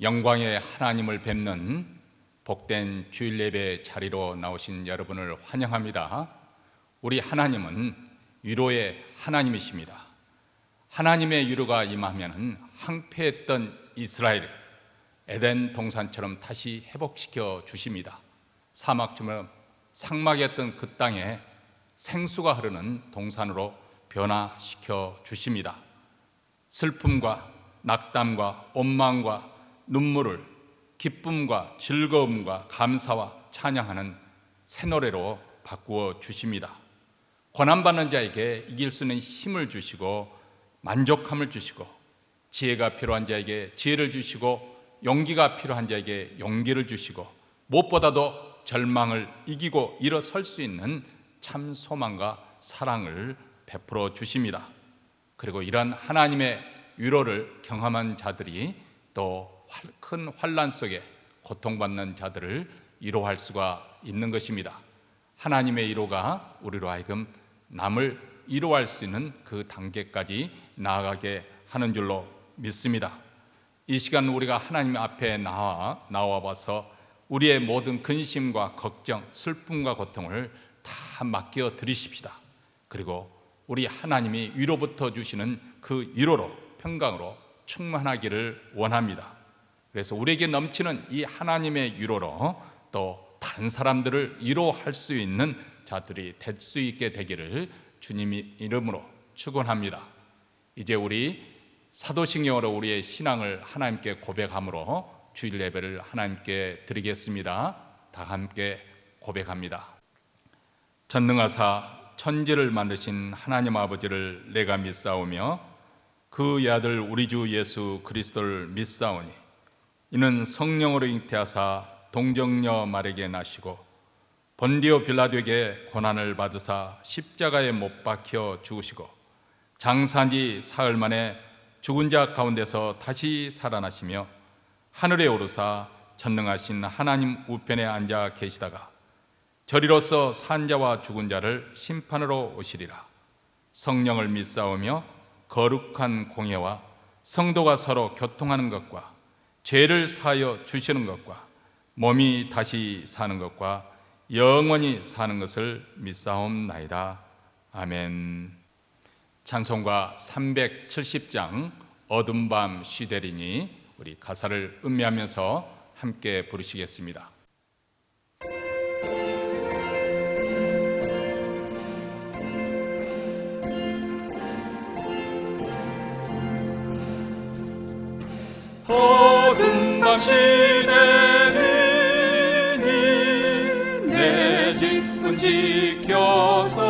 영광의 하나님을 뵙는 복된 주일 예배 자리로 나오신 여러분을 환영합니다. 우리 하나님은 위로의 하나님이십니다. 하나님의 위로가 임하면 황폐했던 이스라엘을 에덴 동산처럼 다시 회복시켜 주십니다. 사막처럼 상막이었던 그 땅에 생수가 흐르는 동산으로 변화시켜 주십니다. 슬픔과 낙담과 원망과 눈물을 기쁨과 즐거움과 감사와 찬양하는 새 노래로 바꾸어 주십니다. 고난받는 자에게 이길 수 있는 힘을 주시고 만족함을 주시고 지혜가 필요한 자에게 지혜를 주시고 용기가 필요한 자에게 용기를 주시고 무엇보다도 절망을 이기고 일어설 수 있는 참 소망과 사랑을 베풀어 주십니다. 그리고 이런 하나님의 위로를 경험한 자들이 또 큰 환난 속에 고통받는 자들을 위로할 수가 있는 것입니다. 하나님의 위로가 우리로 하여금 남을 위로할 수 있는 그 단계까지 나아가게 하는 줄로 믿습니다. 이 시간 우리가 하나님 앞에 나와 봐서 우리의 모든 근심과 걱정, 슬픔과 고통을 다 맡겨 드리십시다. 그리고 우리 하나님이 위로부터 주시는 그 위로로 평강으로 충만하기를 원합니다. 그래서 우리에게 넘치는 이 하나님의 위로로 또 다른 사람들을 위로할 수 있는 자들이 될 수 있게 되기를 주님의 이름으로 축원합니다. 이제 우리 사도신경으로 우리의 신앙을 하나님께 고백함으로 주일 예배를 하나님께 드리겠습니다. 다 함께 고백합니다. 전능하사 천지를 만드신 하나님 아버지를 내가 믿사오며 그의 아들 우리 주 예수 그리스도를 믿사오니 이는 성령으로 잉태하사 동정녀 마리아에게 나시고 본디오 빌라도에게 고난을 받으사 십자가에 못 박혀 죽으시고 장사한 사흘 만에 죽은 자 가운데서 다시 살아나시며 하늘에 오르사 전능하신 하나님 우편에 앉아 계시다가 저리로서 산 자와 죽은 자를 심판으로 오시리라. 성령을 믿사오며 거룩한 공예와 성도가 서로 교통하는 것과 죄를 사하여 주시는 것과 몸이 다시 사는 것과 영원히 사는 것을 믿사옵나이다. 아멘. 찬송가 370장 어둠 밤 쉬되리니 우리 가사를 음미하면서 함께 부르시겠습니다. 어둠 밤 시내리니 내 집은 지켜서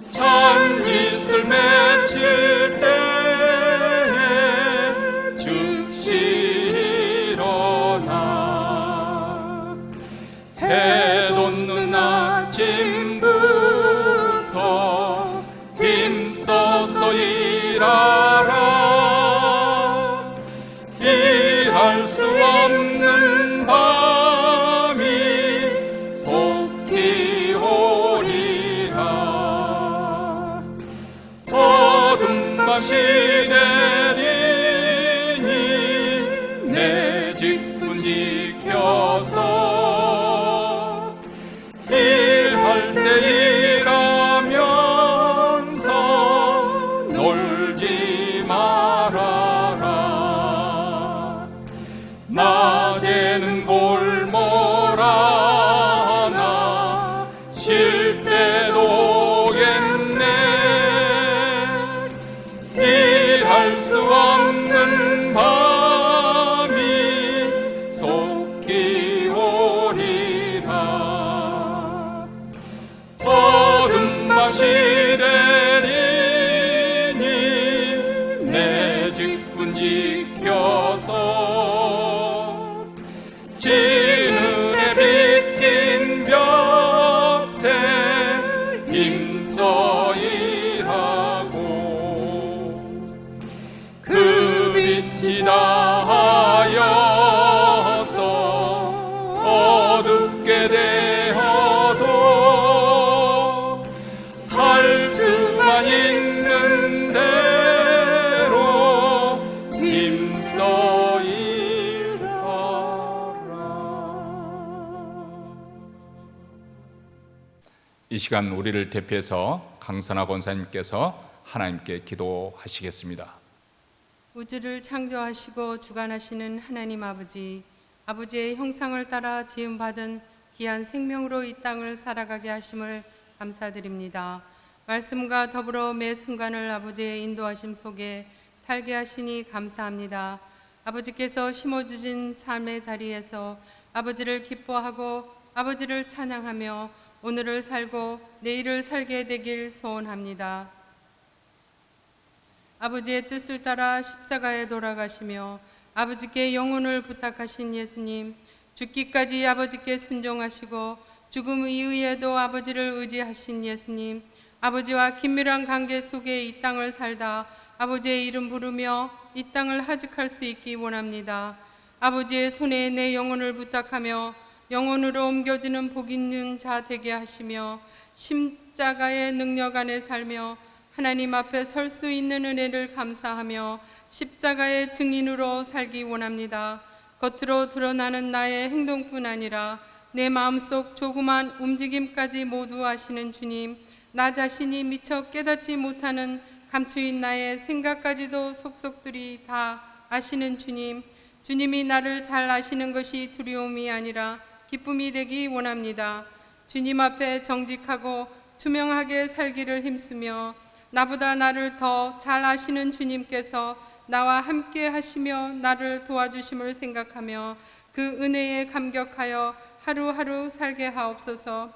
찬 이슬 맺힐 때에 즉시 일어나 해 돋는 아침부터 힘써서 일하라. 할 수 없는 밤이 속히 오리라. 어둠 밤 시내리니 내 집은 지켜서 일할 때 일하면서 놀지 말아라. 낮에는 골몰하나 쉴 때도 오겠네. 일할 수 없는 밤이 속히 오리라. 어둠 밤 시내리니 내 집은 지켜서 진은에 빗긴 벽에 힘써 일하고 그 빛이 다하여서 어둡게 되어도 할 수만 있는 대로 힘써 이 시간 우리를 대표해서 강선아 권사님께서 하나님께 기도하시겠습니다. 우주를 창조하시고 주관하시는 하나님 아버지, 아버지의 형상을 따라 지음받은 귀한 생명으로 이 땅을 살아가게 하심을 감사드립니다. 말씀과 더불어 매 순간을 아버지의 인도하심 속에 살게 하시니 감사합니다. 아버지께서 심어주신 삶의 자리에서 아버지를 기뻐하고 아버지를 찬양하며 오늘을 살고 내일을 살게 되길 소원합니다. 아버지의 뜻을 따라 십자가에 돌아가시며 아버지께 영혼을 부탁하신 예수님, 죽기까지 아버지께 순종하시고 죽음 이후에도 아버지를 의지하신 예수님, 아버지와 긴밀한 관계 속에 이 땅을 살다 아버지의 이름 부르며 이 땅을 하직할 수 있기 원합니다. 아버지의 손에 내 영혼을 부탁하며 영혼으로 옮겨지는 복 있는 자 되게 하시며 십자가의 능력 안에 살며 하나님 앞에 설 수 있는 은혜를 감사하며 십자가의 증인으로 살기 원합니다. 겉으로 드러나는 나의 행동뿐 아니라 내 마음속 조그만 움직임까지 모두 아시는 주님, 나 자신이 미처 깨닫지 못하는 감추인 나의 생각까지도 속속들이 다 아시는 주님, 주님이 나를 잘 아시는 것이 두려움이 아니라 기쁨이 되기 원합니다. 주님 앞에 정직하고 투명하게 살기를 힘쓰며 나보다 나를 더 잘 아시는 주님께서 나와 함께 하시며 나를 도와주심을 생각하며 그 은혜에 감격하여 하루하루 살게 하옵소서.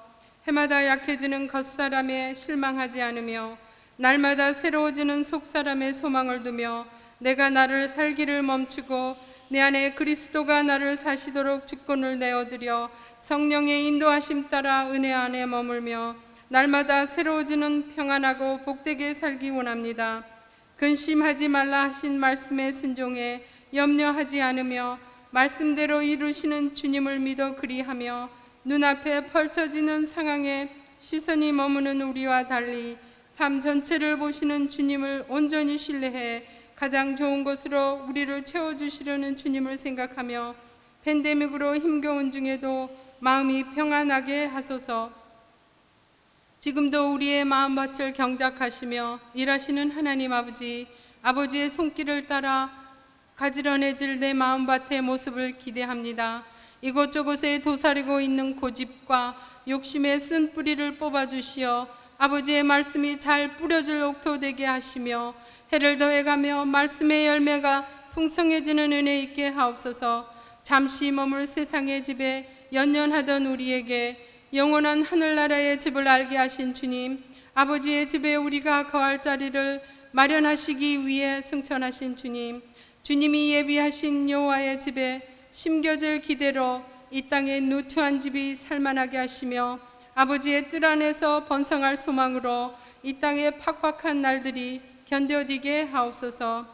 해마다 약해지는 겉사람에 실망하지 않으며 날마다 새로워지는 속사람의 소망을 두며 내가 나를 살기를 멈추고 내 안에 그리스도가 나를 사시도록 주권을 내어드려 성령의 인도하심 따라 은혜 안에 머물며 날마다 새로워지는 평안하고 복되게 살기 원합니다. 근심하지 말라 하신 말씀에 순종해 염려하지 않으며 말씀대로 이루시는 주님을 믿어 그리하며 눈앞에 펼쳐지는 상황에 시선이 머무는 우리와 달리 삶 전체를 보시는 주님을 온전히 신뢰해 가장 좋은 것으로 우리를 채워주시려는 주님을 생각하며 팬데믹으로 힘겨운 중에도 마음이 평안하게 하소서. 지금도 우리의 마음밭을 경작하시며 일하시는 하나님 아버지, 아버지의 손길을 따라 가지런해질 내 마음밭의 모습을 기대합니다. 이곳저곳에 도사리고 있는 고집과 욕심의 쓴 뿌리를 뽑아주시어 아버지의 말씀이 잘 뿌려질 옥토 되게 하시며 해를 더해가며 말씀의 열매가 풍성해지는 은혜 있게 하옵소서. 잠시 머물 세상의 집에 연연하던 우리에게 영원한 하늘나라의 집을 알게 하신 주님, 아버지의 집에 우리가 거할 자리를 마련하시기 위해 승천하신 주님, 주님이 예비하신 여호와의 집에 심겨질 기대로 이 땅에 누추한 집이 살만하게 하시며 아버지의 뜰 안에서 번성할 소망으로 이 땅의 팍팍한 날들이 견뎌지게 하옵소서.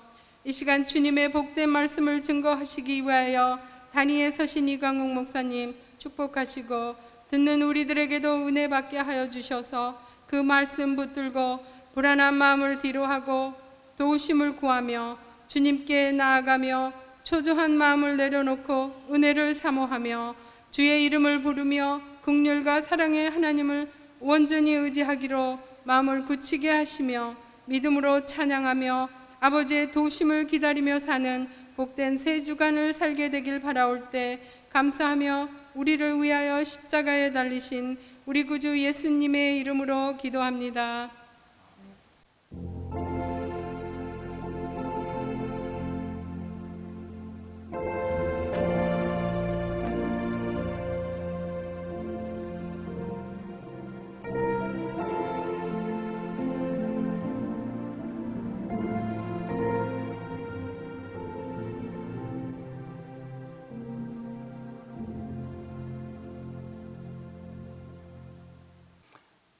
이 시간 주님의 복된 말씀을 증거하시기 위하여 단위에 서신 이광욱 목사님 축복하시고 듣는 우리들에게도 은혜 받게 하여 주셔서 그 말씀 붙들고 불안한 마음을 뒤로하고 도우심을 구하며 주님께 나아가며 초조한 마음을 내려놓고 은혜를 사모하며 주의 이름을 부르며 긍휼과 사랑의 하나님을 온전히 의지하기로 마음을 굳히게 하시며 믿음으로 찬양하며 아버지의 도우심을 기다리며 사는 복된 새 주간을 살게 되길 바라올 때 감사하며 우리를 위하여 십자가에 달리신 우리 구주 예수님의 이름으로 기도합니다.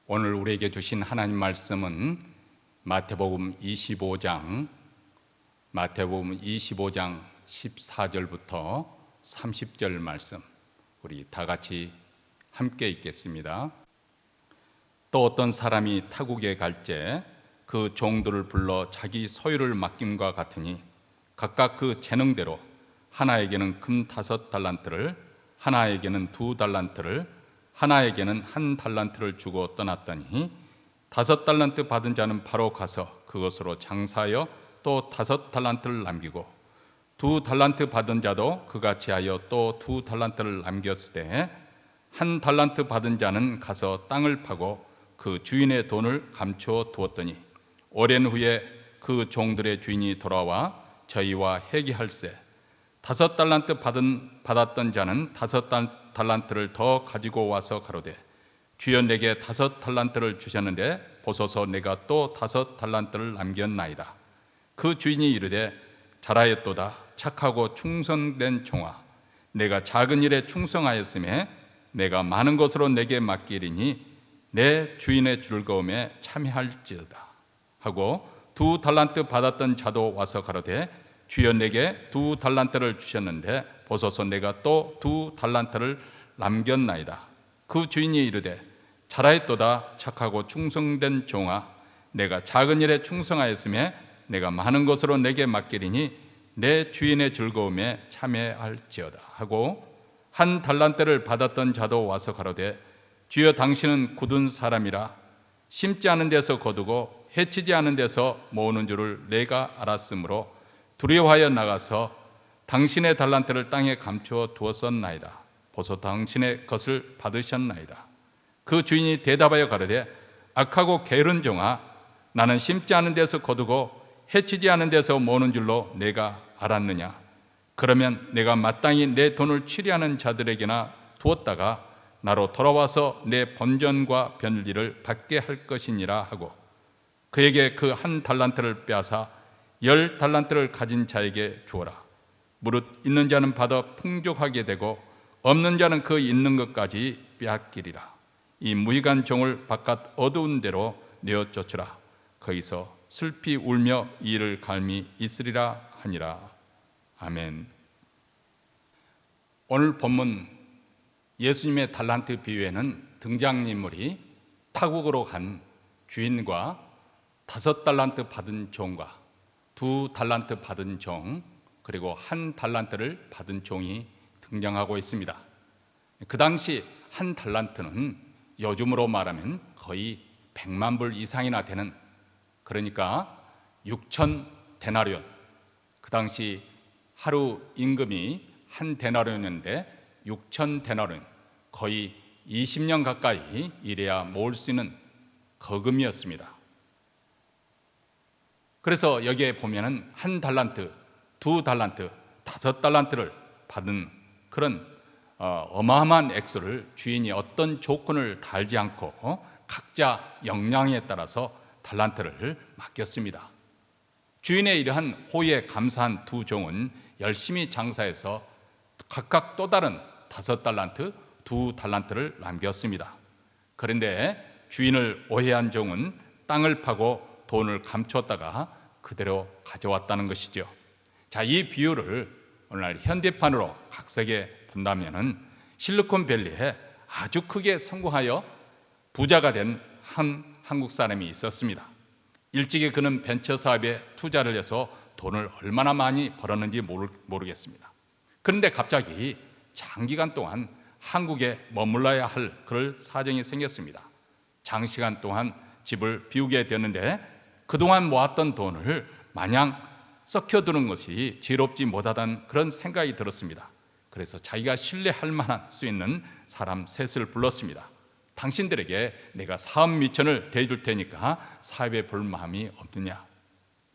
오늘 우리에게 주신 하나님 말씀은 마태복음 25장 14절부터 30절 말씀, 우리 다 같이 함께 읽겠습니다. 또 어떤 사람이 타국에 갈 때 그 종들을 불러 자기 소유를 맡김과 같으니 각각 그 재능대로 하나에게는 금 5달란트를, 하나에게는 2달란트를, 하나에게는 1달란트를 주고 떠났더니 5달란트 받은 자는 바로 가서 그것으로 장사하여 또 5달란트를 남기고 2달란트 받은 자도 그같이 하여 또 2달란트를 남겼을 때 1달란트 받은 자는 가서 땅을 파고 그 주인의 돈을 감추어 두었더니 오랜 후에 그 종들의 주인이 돌아와 저희와 회개할세 5달란트 받았던 자는 5달란트를 더 가지고 와서 가로되 주여 내게 5달란트를 주셨는데 보소서 내가 또 5달란트를 남겼나이다. 그 주인이 이르되 잘하였도다 착하고 충성된 종아 내가 작은 일에 충성하였음에 내가 많은 것으로 내게 맡기리니 내 주인의 즐거움에 참여할지어다 하고 2달란트 받았던 자도 와서 가로되 주여 내게 2달란트를 주셨는데 보소서 내가 또 2달란트를 남겼나이다. 그 주인이 이르되 잘하였도다 착하고 충성된 종아 내가 작은 일에 충성하였음에 내가 많은 것으로 내게 맡기리니 내 주인의 즐거움에 참여할지어다 하고 1달란트를 받았던 자도 와서 가로되 주여 당신은 굳은 사람이라 심지 않은 데서 거두고 해치지 않은 데서 모으는 줄을 내가 알았으므로 두려워하여 나가서 당신의 달란트를 땅에 감추어 두었었나이다. 보소 당신의 것을 받으셨나이다. 그 주인이 대답하여 가로되 악하고 게으른 종아 나는 심지 않은 데서 거두고 해치지 않은 데서 모으는 줄로 내가 알았느냐. 그러면 내가 마땅히 내 돈을 취리하는 자들에게나 두었다가 나로 돌아와서 내 번전과 변리를 받게 할 것이니라 하고 그에게 그 1달란트를 빼앗아 10달란트를 가진 자에게 주어라. 무릇 있는 자는 받아 풍족하게 되고 없는 자는 그 있는 것까지 빼앗기리라. 이 무익한 종을 바깥 어두운 데로 내어 쫓으라. 거기서 슬피 울며 이를 갈미 있으리라 하니라. 아멘. 오늘 본문 예수님의 달란트 비유에는 등장인물이 타국으로 간 주인과 5달란트 받은 종과 2달란트 받은 종 그리고 1달란트를 받은 종이 등장하고 있습니다. 그 당시 1달란트는 요즘으로 말하면 거의 100만 불 이상이나 되는 그러니까 6천 데나리온 그 당시 하루 임금이 1데나리온인데 6천 데나리온 거의 20년 가까이 일해야 모을 수 있는 거금이었습니다. 그래서 여기에 보면은 1달란트, 2달란트, 5달란트를 받은 그런 어마어마한 액수를 주인이 어떤 조건을 달지 않고 각자 역량에 따라서 달란트를 맡겼습니다. 주인의 이러한 호의에 감사한 두 종은 열심히 장사해서 각각 또 다른 5달란트, 2달란트를 남겼습니다. 그런데 주인을 오해한 종은 땅을 파고 돈을 감추었다가 그대로 가져왔다는 것이죠. 자, 이 비유를 오늘날 현대판으로 각색해 본다면은 실리콘밸리에 아주 크게 성공하여 부자가 된 한 한국 사람이 있었습니다. 일찍이 그는 벤처 사업에 투자를 해서 돈을 얼마나 많이 벌었는지 모르겠습니다. 그런데 갑자기 장기간 동안 한국에 머물러야 할 그럴 사정이 생겼습니다. 장시간 동안 집을 비우게 되었는데 그동안 모았던 돈을 마냥 썩혀두는 것이 지롭지 못하다는 그런 생각이 들었습니다. 그래서 자기가 신뢰할 만한 수 있는 사람 셋을 불렀습니다. 당신들에게 내가 사업 미천을 대줄 테니까 사업에 볼 마음이 없느냐.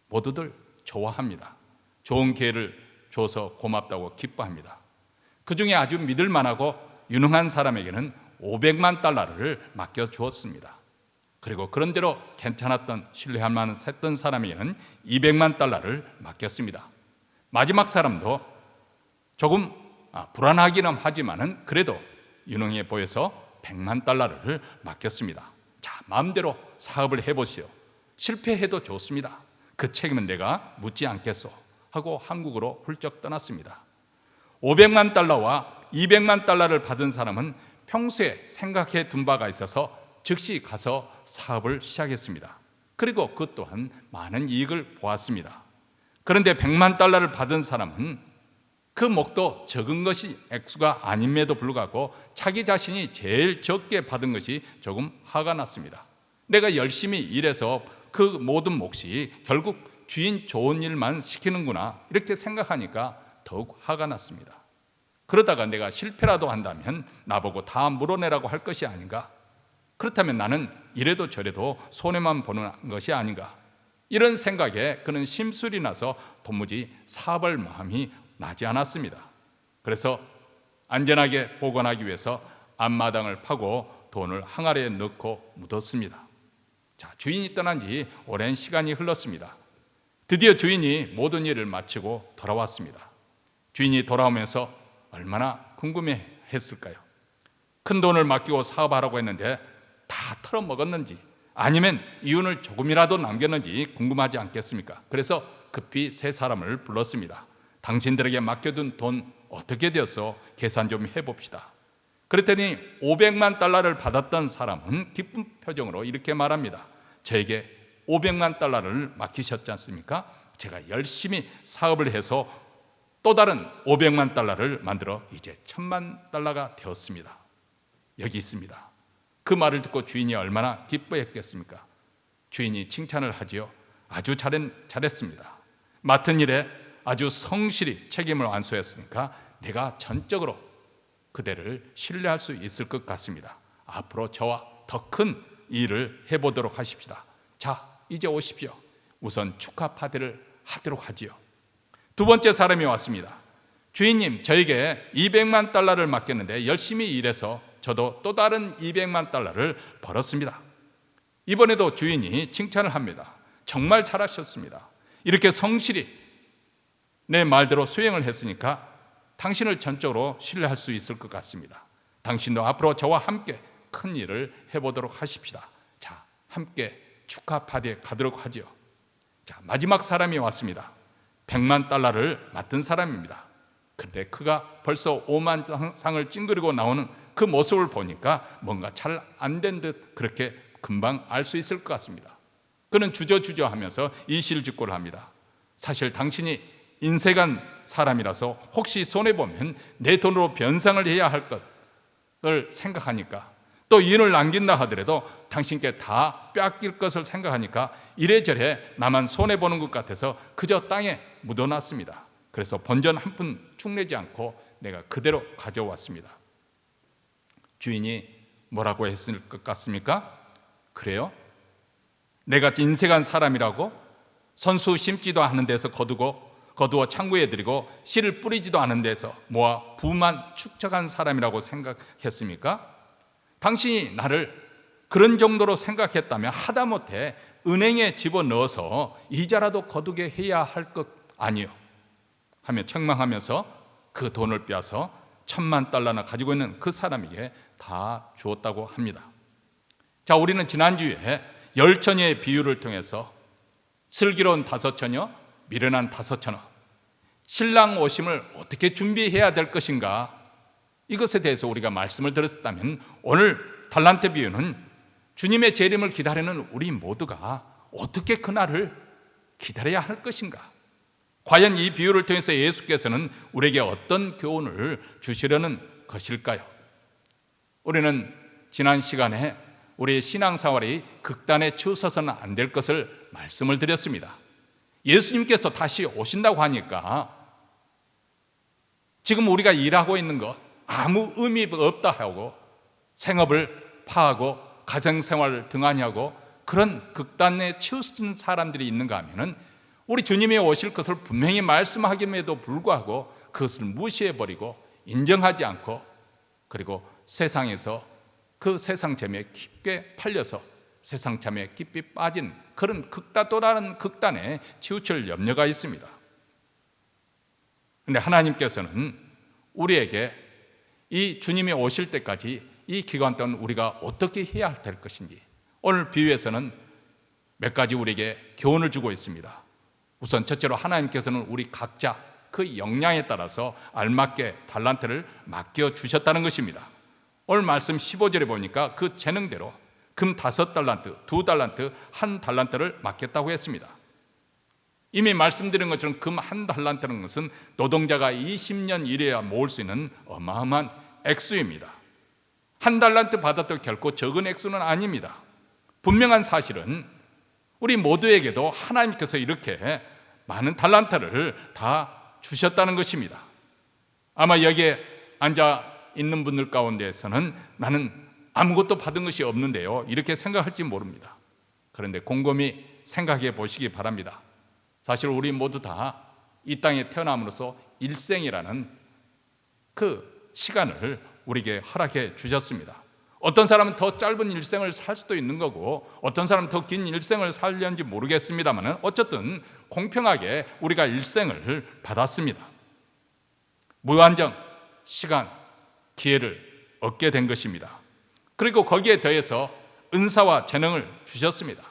모두들 좋아합니다. 좋은 기회를 줘서 고맙다고 기뻐합니다. 그 중에 아주 믿을 만하고 유능한 사람에게는 500만 달러를 맡겨주었습니다. 그리고 그런대로 괜찮았던 신뢰할 만한 했던 사람에게는 200만 달러를 맡겼습니다. 마지막 사람도 조금 불안하기는 하지만은 그래도 유능해 보여서 100만 달러를 맡겼습니다. 자, 마음대로 사업을 해보시오. 실패해도 좋습니다. 그 책임은 내가 묻지 않겠소 하고 한국으로 훌쩍 떠났습니다. 500만 달러와 200만 달러를 받은 사람은 평소에 생각해 둔 바가 있어서 즉시 가서 사업을 시작했습니다. 그리고 그 또한 많은 이익을 보았습니다. 그런데 100만 달러를 받은 사람은 그 목도 적은 것이 액수가 아님에도 불구하고 자기 자신이 제일 적게 받은 것이 조금 화가 났습니다. 내가 열심히 일해서 그 모든 몫이 결국 주인 좋은 일만 시키는구나 이렇게 생각하니까 더욱 화가 났습니다. 그러다가 내가 실패라도 한다면 나보고 다 물어내라고 할 것이 아닌가? 그렇다면 나는 이래도 저래도 손해만 보는 것이 아닌가? 이런 생각에 그는 심술이 나서 도무지 사업할 마음이 나지 않았습니다. 그래서 안전하게 보관하기 위해서 앞마당을 파고 돈을 항아리에 넣고 묻었습니다. 자, 주인이 떠난 지 오랜 시간이 흘렀습니다. 드디어 주인이 모든 일을 마치고 돌아왔습니다. 주인이 돌아오면서 얼마나 궁금해했을까요? 큰 돈을 맡기고 사업하라고 했는데 다 털어먹었는지 아니면 이윤을 조금이라도 남겼는지 궁금하지 않겠습니까? 그래서 급히 세 사람을 불렀습니다. 당신들에게 맡겨둔 돈 어떻게 되었어? 계산 좀 해봅시다. 그랬더니 500만 달러를 받았던 사람은 기쁜 표정으로 이렇게 말합니다. 저에게 500만 달러를 맡기셨지 않습니까? 제가 열심히 사업을 해서 또 다른 500만 달러를 만들어 이제 1000만 달러가 되었습니다. 여기 있습니다. 그 말을 듣고 주인이 얼마나 기뻐했겠습니까? 주인이 칭찬을 하지요. 아주 잘했습니다. 맡은 일에 아주 성실히 책임을 완수했으니까 내가 전적으로 그대를 신뢰할 수 있을 것 같습니다. 앞으로 저와 더 큰 일을 해보도록 하십시다. 자, 이제 오십시오. 우선 축하 파티를 하도록 하지요. 두 번째 사람이 왔습니다. 주인님, 저에게 200만 달러를 맡겼는데 열심히 일해서 저도 또 다른 200만 달러를 벌었습니다. 이번에도 주인이 칭찬을 합니다. 정말 잘하셨습니다. 이렇게 성실히 내 말대로 수행을 했으니까 당신을 전적으로 신뢰할 수 있을 것 같습니다. 당신도 앞으로 저와 함께 큰 일을 해보도록 하십시다. 자, 함께 축하 파티에 가도록 하죠. 자, 마지막 사람이 왔습니다. 100만 달러를 맡은 사람입니다. 그런데 그가 벌써 5만 상을 찡그리고 나오는 그 모습을 보니까 뭔가 잘 안 된 듯 그렇게 금방 알 수 있을 것 같습니다. 그는 주저주저 하면서 이실직고를 합니다. 사실 당신이 인색한 사람이라서 혹시 손해보면 내 돈으로 변상을 해야 할 것을 생각하니까, 또 이윤을 남긴다 하더라도 당신께 다 빼앗길 것을 생각하니까 이래저래 나만 손해보는 것 같아서 그저 땅에 묻어놨습니다. 그래서 본전 한 푼 축내지 않고 내가 그대로 가져왔습니다. 주인이 뭐라고 했을 것 같습니까? 그래요? 내가 인색한 사람이라고? 선수 심지도 않은 데서 거두어 창고에 들이고 씨를 뿌리지도 않은 데서 모아 부만 축적한 사람이라고 생각했습니까? 당신이 나를 그런 정도로 생각했다면 하다못해 은행에 집어넣어서 이자라도 거두게 해야 할 것 아니요 하며 책망하면서 그 돈을 빼앗아 1000만 달러나 가지고 있는 그 사람에게 다 주었다고 합니다. 자, 우리는 지난주에 열처녀의 비유를 통해서 슬기로운 5처녀, 미련한 5처녀, 신랑 오심을 어떻게 준비해야 될 것인가, 이것에 대해서 우리가 말씀을 들었다면 오늘 달란트 비유는 주님의 재림을 기다리는 우리 모두가 어떻게 그날을 기다려야 할 것인가, 과연 이 비유를 통해서 예수께서는 우리에게 어떤 교훈을 주시려는 것일까요? 우리는 지난 시간에 우리의 신앙생활이 극단에 치우쳐서는 안 될 것을 말씀을 드렸습니다. 예수님께서 다시 오신다고 하니까 지금 우리가 일하고 있는 것 아무 의미 없다 하고 생업을 파하고 가정생활을 등한히 하고 그런 극단에 치우친 사람들이 있는가 하면은 우리 주님이 오실 것을 분명히 말씀하김에도 불구하고 그것을 무시해버리고 인정하지 않고, 그리고 세상에서 그 세상 재미에 깊게 팔려서 세상 재미에 깊이 빠진 그런 또 다른 극단에 치우칠 염려가 있습니다. 그런데 하나님께서는 우리에게 이 주님이 오실 때까지 이 기간 동안 우리가 어떻게 해야 될 것인지 오늘 비유에서는 몇 가지 우리에게 교훈을 주고 있습니다. 우선 첫째로 하나님께서는 우리 각자 그 역량에 따라서 알맞게 달란트를 맡겨주셨다는 것입니다. 오늘 말씀 15절에 보니까 그 재능대로 금 5달란트, 2달란트, 1달란트를 맡겼다고 했습니다. 이미 말씀드린 것처럼 금 한 달란트라는 것은 노동자가 20년 일해야 모을 수 있는 어마어마한 액수입니다. 한 달란트 받아도 결코 적은 액수는 아닙니다. 분명한 사실은 우리 모두에게도 하나님께서 이렇게 많은 달란트를 다 주셨다는 것입니다. 아마 여기에 앉아 있는 분들 가운데에서는 나는 아무것도 받은 것이 없는데요, 이렇게 생각할지 모릅니다. 그런데 곰곰이 생각해 보시기 바랍니다. 사실 우리 모두 다 이 땅에 태어남으로써 일생이라는 그 시간을 우리에게 허락해 주셨습니다. 어떤 사람은 더 짧은 일생을 살 수도 있는 거고 어떤 사람은 더 긴 일생을 살려는지 모르겠습니다만 어쨌든 공평하게 우리가 일생을 받았습니다. 무한정 시간, 기회를 얻게 된 것입니다. 그리고 거기에 더해서 은사와 재능을 주셨습니다.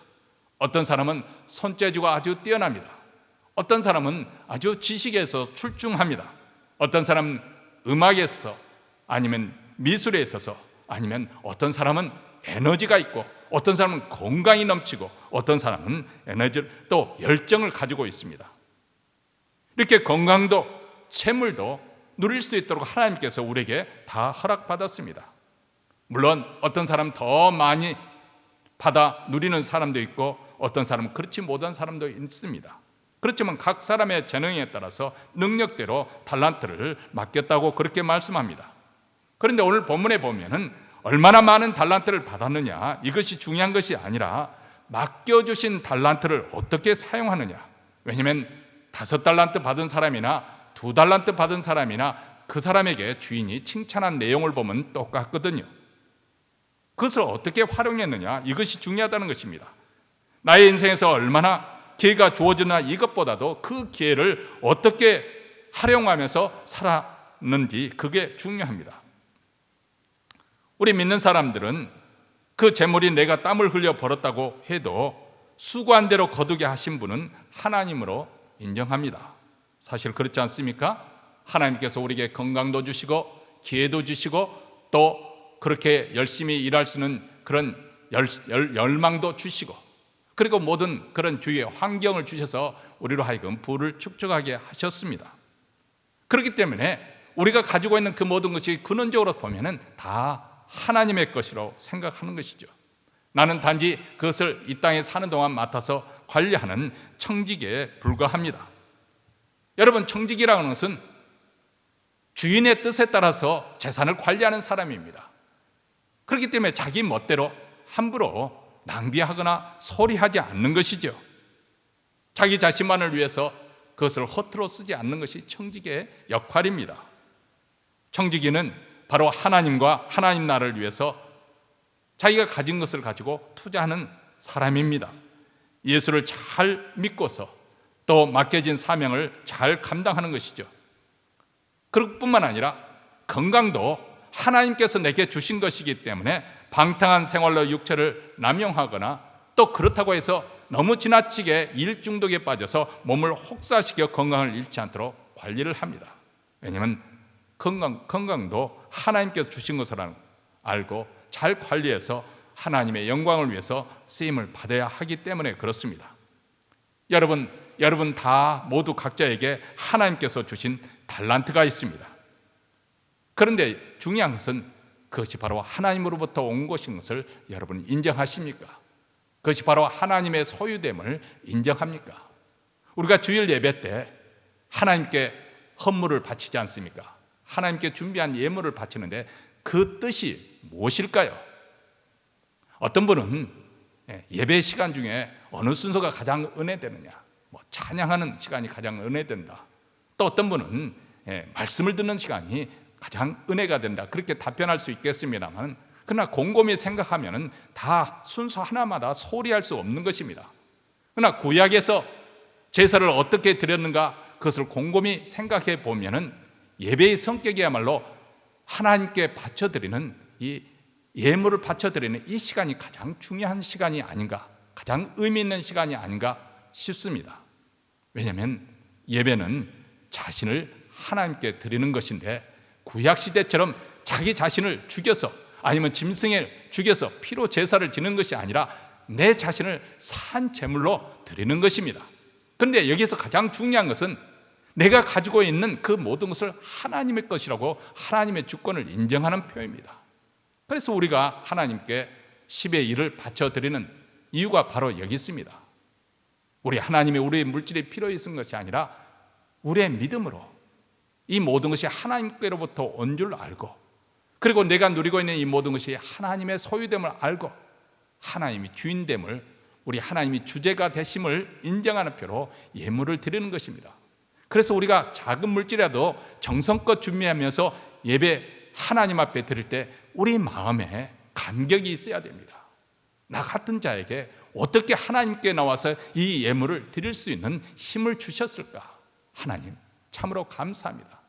어떤 사람은 손재주가 아주 뛰어납니다. 어떤 사람은 아주 지식에서 출중합니다. 어떤 사람은 음악에서 아니면 미술에 있어서 아니면 어떤 사람은 에너지가 있고 어떤 사람은 건강이 넘치고 어떤 사람은 에너지를 또 열정을 가지고 있습니다. 이렇게 건강도 재물도 누릴 수 있도록 하나님께서 우리에게 다 허락받았습니다. 물론 어떤 사람은 더 많이 받아 누리는 사람도 있고 어떤 사람은 그렇지 못한 사람도 있습니다. 그렇지만 각 사람의 재능에 따라서 능력대로 달란트를 맡겼다고 그렇게 말씀합니다. 그런데 오늘 본문에 보면은 얼마나 많은 달란트를 받았느냐, 이것이 중요한 것이 아니라 맡겨주신 달란트를 어떻게 사용하느냐. 왜냐하면 5달란트 받은 사람이나 2달란트 받은 사람이나 그 사람에게 주인이 칭찬한 내용을 보면 똑같거든요. 그것을 어떻게 활용했느냐, 이것이 중요하다는 것입니다. 나의 인생에서 얼마나 기회가 주어지나 이것보다도 그 기회를 어떻게 활용하면서 살았는지 그게 중요합니다. 우리 믿는 사람들은 그 재물이 내가 땀을 흘려 벌었다고 해도 수고한 대로 거두게 하신 분은 하나님으로 인정합니다. 사실 그렇지 않습니까? 하나님께서 우리에게 건강도 주시고 기회도 주시고 또 그렇게 열심히 일할 수 있는 그런 열망도 주시고 그리고 모든 그런 주위의 환경을 주셔서 우리로 하여금 부를 축적하게 하셨습니다. 그렇기 때문에 우리가 가지고 있는 그 모든 것이 근원적으로 보면은 다 하나님의 것이라고 생각하는 것이죠. 나는 단지 그것을 이 땅에 사는 동안 맡아서 관리하는 청지기에 불과합니다. 여러분, 청지기라는 것은 주인의 뜻에 따라서 재산을 관리하는 사람입니다. 그렇기 때문에 자기 멋대로 함부로 낭비하거나 소리하지 않는 것이죠. 자기 자신만을 위해서 그것을 허투루 쓰지 않는 것이 청지기의 역할입니다. 청지기는 바로 하나님과 하나님 나라를 위해서 자기가 가진 것을 가지고 투자하는 사람입니다. 예수를 잘 믿고서 또 맡겨진 사명을 잘 감당하는 것이죠. 그뿐만 아니라 건강도 하나님께서 내게 주신 것이기 때문에 방탕한 생활로 육체를 남용하거나 또 그렇다고 해서 너무 지나치게 일 중독에 빠져서 몸을 혹사시켜 건강을 잃지 않도록 관리를 합니다. 왜냐하면 건강도 하나님께서 주신 것을 알고 잘 관리해서 하나님의 영광을 위해서 쓰임을 받아야 하기 때문에 그렇습니다. 여러분 다 모두 각자에게 하나님께서 주신 달란트가 있습니다. 그런데 중요한 것은 그것이 바로 하나님으로부터 온 것인 것을 여러분 인정하십니까? 그것이 바로 하나님의 소유됨을 인정합니까? 우리가 주일 예배 때 하나님께 헌물을 바치지 않습니까? 하나님께 준비한 예물을 바치는데 그 뜻이 무엇일까요? 어떤 분은 예배 시간 중에 어느 순서가 가장 은혜되느냐, 찬양하는 시간이 가장 은혜된다. 또 어떤 분은 말씀을 듣는 시간이 가장 은혜가 된다, 그렇게 답변할 수 있겠습니다만, 그러나 곰곰이 생각하면 다 순서 하나마다 소리할 수 없는 것입니다. 그러나 구약에서 제사를 어떻게 드렸는가, 그것을 곰곰이 생각해 보면 예배의 성격이야말로 하나님께 바쳐드리는 이 예물을 바쳐드리는 이 시간이 가장 중요한 시간이 아닌가, 가장 의미 있는 시간이 아닌가 싶습니다. 왜냐하면 예배는 자신을 하나님께 드리는 것인데, 구약시대처럼 자기 자신을 죽여서 아니면 짐승을 죽여서 피로 제사를 지는 것이 아니라 내 자신을 산 제물로 드리는 것입니다. 그런데 여기서 가장 중요한 것은 내가 가지고 있는 그 모든 것을 하나님의 것이라고 하나님의 주권을 인정하는 표현입니다. 그래서 우리가 하나님께 10의 1을 바쳐드리는 이유가 바로 여기 있습니다. 우리 하나님의 우리의 물질이 필요해 있는 것이 아니라 우리의 믿음으로 이 모든 것이 하나님께로부터 온 줄 알고, 그리고 내가 누리고 있는 이 모든 것이 하나님의 소유됨을 알고 하나님이 주인됨을, 우리 하나님이 주제가 되심을 인정하는 표로 예물을 드리는 것입니다. 그래서 우리가 작은 물질이라도 정성껏 준비하면서 예배 하나님 앞에 드릴 때 우리 마음에 감격이 있어야 됩니다. 나 같은 자에게 어떻게 하나님께 나와서 이 예물을 드릴 수 있는 힘을 주셨을까? 하나님 참으로 감사합니다.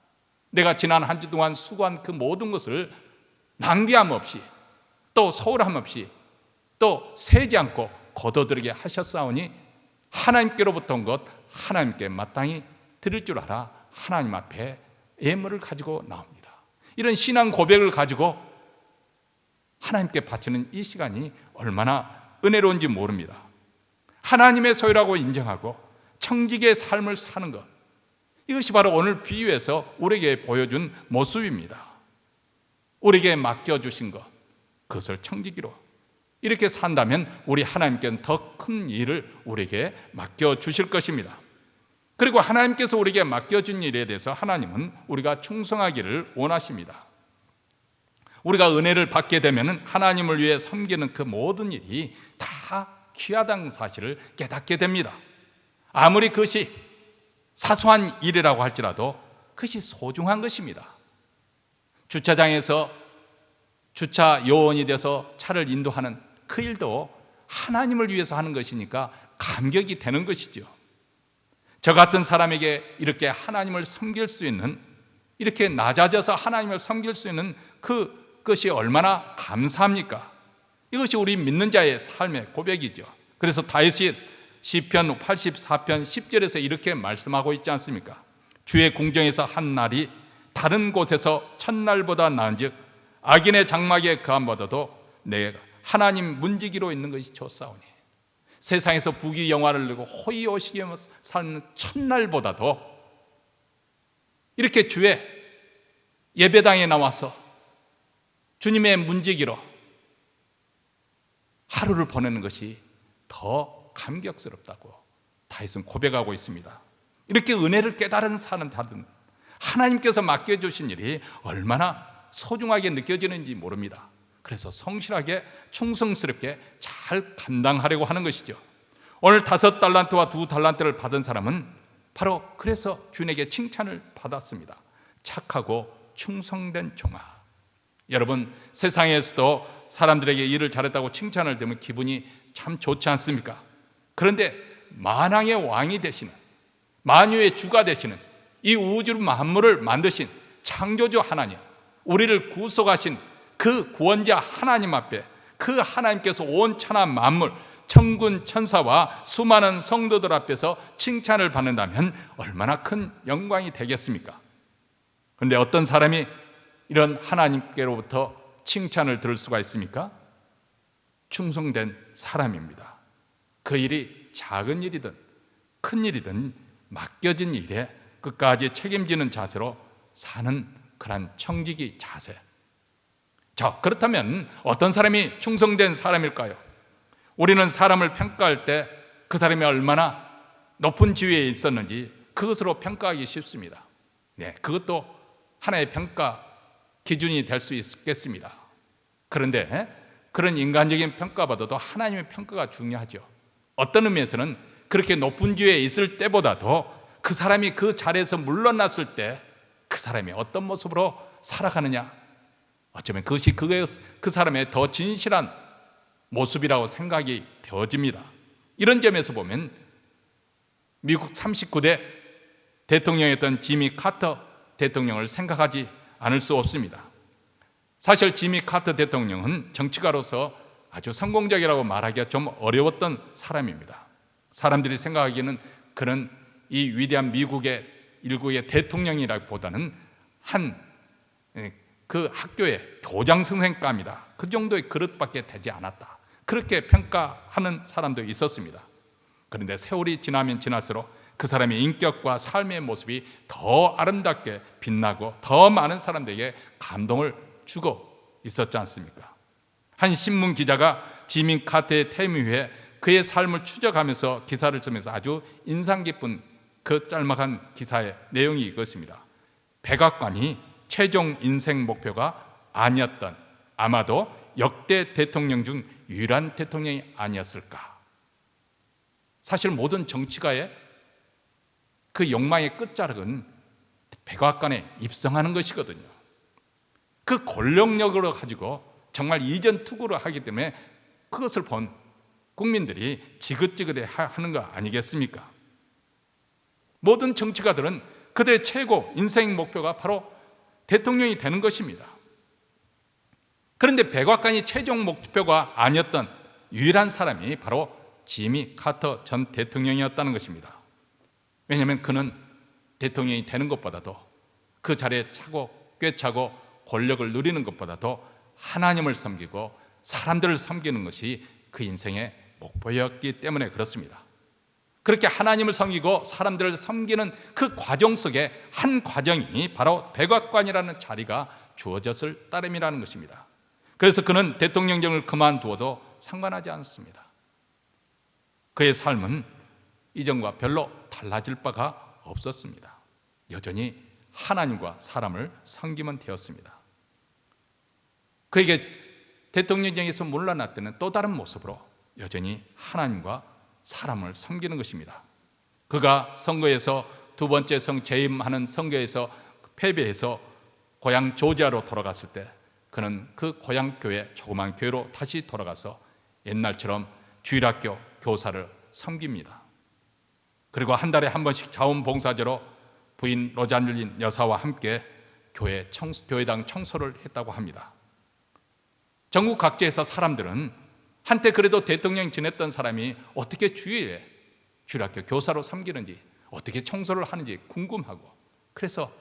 내가 지난 한 주 동안 수고한 그 모든 것을 낭비함 없이, 또 소홀함 없이, 또 세지 않고 거둬들이게 하셨사오니 하나님께로부터 온 것 하나님께 마땅히 드릴 줄 알아 하나님 앞에 예물을 가지고 나옵니다. 이런 신앙 고백을 가지고 하나님께 바치는 이 시간이 얼마나 은혜로운지 모릅니다. 하나님의 소유라고 인정하고 청지기의 삶을 사는 것, 이것이 바로 오늘 비유에서 우리에게 보여준 모습입니다. 우리에게 맡겨주신 것, 그것을 청지기로 이렇게 산다면 우리 하나님께는 더 큰 일을 우리에게 맡겨주실 것입니다. 그리고 하나님께서 우리에게 맡겨준 일에 대해서 하나님은 우리가 충성하기를 원하십니다. 우리가 은혜를 받게 되면 하나님을 위해 섬기는 그 모든 일이 다 귀하다는 사실을 깨닫게 됩니다. 아무리 그것이 사소한 일이라고 할지라도 그것이 소중한 것입니다. 주차장에서 주차 요원이 돼서 차를 인도하는 그 일도 하나님을 위해서 하는 것이니까 감격이 되는 것이죠. 저 같은 사람에게 이렇게 하나님을 섬길 수 있는, 이렇게 낮아져서 하나님을 섬길 수 있는 그것이 얼마나 감사합니까? 이것이 우리 믿는 자의 삶의 고백이죠. 그래서 다윗이 시편 84편 10절에서 이렇게 말씀하고 있지 않습니까? 주의 궁정에서 한 날이 다른 곳에서 첫날보다 나은즉 악인의 장막에 거함보다도 내가 하나님 문지기로 있는 것이 좋사오니, 세상에서 부귀영화를 누리고 호의호식에 사는 첫날보다도 이렇게 주의 예배당에 나와서 주님의 문지기로 하루를 보내는 것이 더 감격스럽다고 다윗은 고백하고 있습니다. 이렇게 은혜를 깨달은 사람들은 하나님께서 맡겨주신 일이 얼마나 소중하게 느껴지는지 모릅니다. 그래서 성실하게 충성스럽게 잘 감당하려고 하는 것이죠. 오늘 5달란트와 2달란트를 받은 사람은 바로 그래서 주님에게 칭찬을 받았습니다. 착하고 충성된 종아. 여러분, 세상에서도 사람들에게 일을 잘했다고 칭찬을 들으면 기분이 참 좋지 않습니까? 그런데 만왕의 왕이 되시는, 만유의 주가 되시는, 이 우주 만물을 만드신 창조주 하나님, 우리를 구속하신 그 구원자 하나님 앞에, 그 하나님께서 온 천하 만물, 천군 천사와 수많은 성도들 앞에서 칭찬을 받는다면 얼마나 큰 영광이 되겠습니까? 그런데 어떤 사람이 이런 하나님께로부터 칭찬을 들을 수가 있습니까? 충성된 사람입니다. 그 일이 작은 일이든 큰 일이든 맡겨진 일에 끝까지 책임지는 자세로 사는 그런 청지기 자세. 자, 그렇다면 어떤 사람이 충성된 사람일까요? 우리는 사람을 평가할 때 그 사람이 얼마나 높은 지위에 있었는지 그것으로 평가하기 쉽습니다. 네, 그것도 하나의 평가 기준이 될 수 있겠습니다. 그런데 그런 인간적인 평가보다도 하나님의 평가가 중요하죠. 어떤 의미에서는 그렇게 높은 지위에 있을 때보다도 그 사람이 그 자리에서 물러났을 때 그 사람이 어떤 모습으로 살아가느냐, 어쩌면 그것이 그 사람의 더 진실한 모습이라고 생각이 되어집니다. 이런 점에서 보면 미국 39대 대통령이었던 지미 카터 대통령을 생각하지 않을 수 없습니다. 사실 지미 카터 대통령은 정치가로서 아주 성공적이라고 말하기가 좀 어려웠던 사람입니다. 사람들이 생각하기에는 그는 이 위대한 미국의 일국의 대통령이라기보다는 그 학교의 교장 선생감이다, 그 정도의 그릇밖에 되지 않았다, 그렇게 평가하는 사람도 있었습니다. 그런데 세월이 지나면 지날수록 그 사람의 인격과 삶의 모습이 더 아름답게 빛나고 더 많은 사람들에게 감동을 주고 있었지 않습니까? 한 신문 기자가 지민 카터의 퇴임 후에 그의 삶을 추적하면서 기사를 쓰면서 아주 인상 깊은 그 짤막한 기사의 내용이 이것입니다. 백악관이 최종 인생 목표가 아니었던, 아마도 역대 대통령 중 유일한 대통령이 아니었을까. 사실 모든 정치가의 그 욕망의 끝자락은 백악관에 입성하는 것이거든요. 그 권력력으로 가지고 정말 이전투구를 하기 때문에 그것을 본 국민들이 지긋지긋해 하는 거 아니겠습니까? 모든 정치가들은 그들의 최고 인생 목표가 바로 대통령이 되는 것입니다. 그런데 백악관이 최종 목표가 아니었던 유일한 사람이 바로 지미 카터 전 대통령이었다는 것입니다. 왜냐하면 그는 대통령이 되는 것보다도 그 자리에 차고 꿰차고 권력을 누리는 것보다도 하나님을 섬기고 사람들을 섬기는 것이 그 인생의 목표였기 때문에 그렇습니다. 그렇게 하나님을 섬기고 사람들을 섬기는 그 과정 속에 한 과정이 바로 백악관이라는 자리가 주어졌을 따름이라는 것입니다. 그래서 그는 대통령직을 그만두어도 상관하지 않습니다. 그의 삶은 이전과 별로 달라질 바가 없었습니다. 여전히 하나님과 사람을 섬기면 되었습니다. 그에게 대통령직에서 물러났다는 또 다른 모습으로 여전히 하나님과 사람을 섬기는 것입니다. 그가 선거에서 두 번째 재임하는 선거에서 패배해서 고향 조지아로 돌아갔을 때 그는 그 고향 교회, 조그만 교회로 다시 돌아가서 옛날처럼 주일학교 교사를 섬깁니다. 그리고 한 달에 한 번씩 자원봉사제로 부인 로잔린 여사와 함께 교회당 청소를 했다고 합니다. 전국 각지에서 사람들은 한때 그래도 대통령 지냈던 사람이 어떻게 주일에 주일학교 교사로 섬기는지, 어떻게 청소를 하는지 궁금하고, 그래서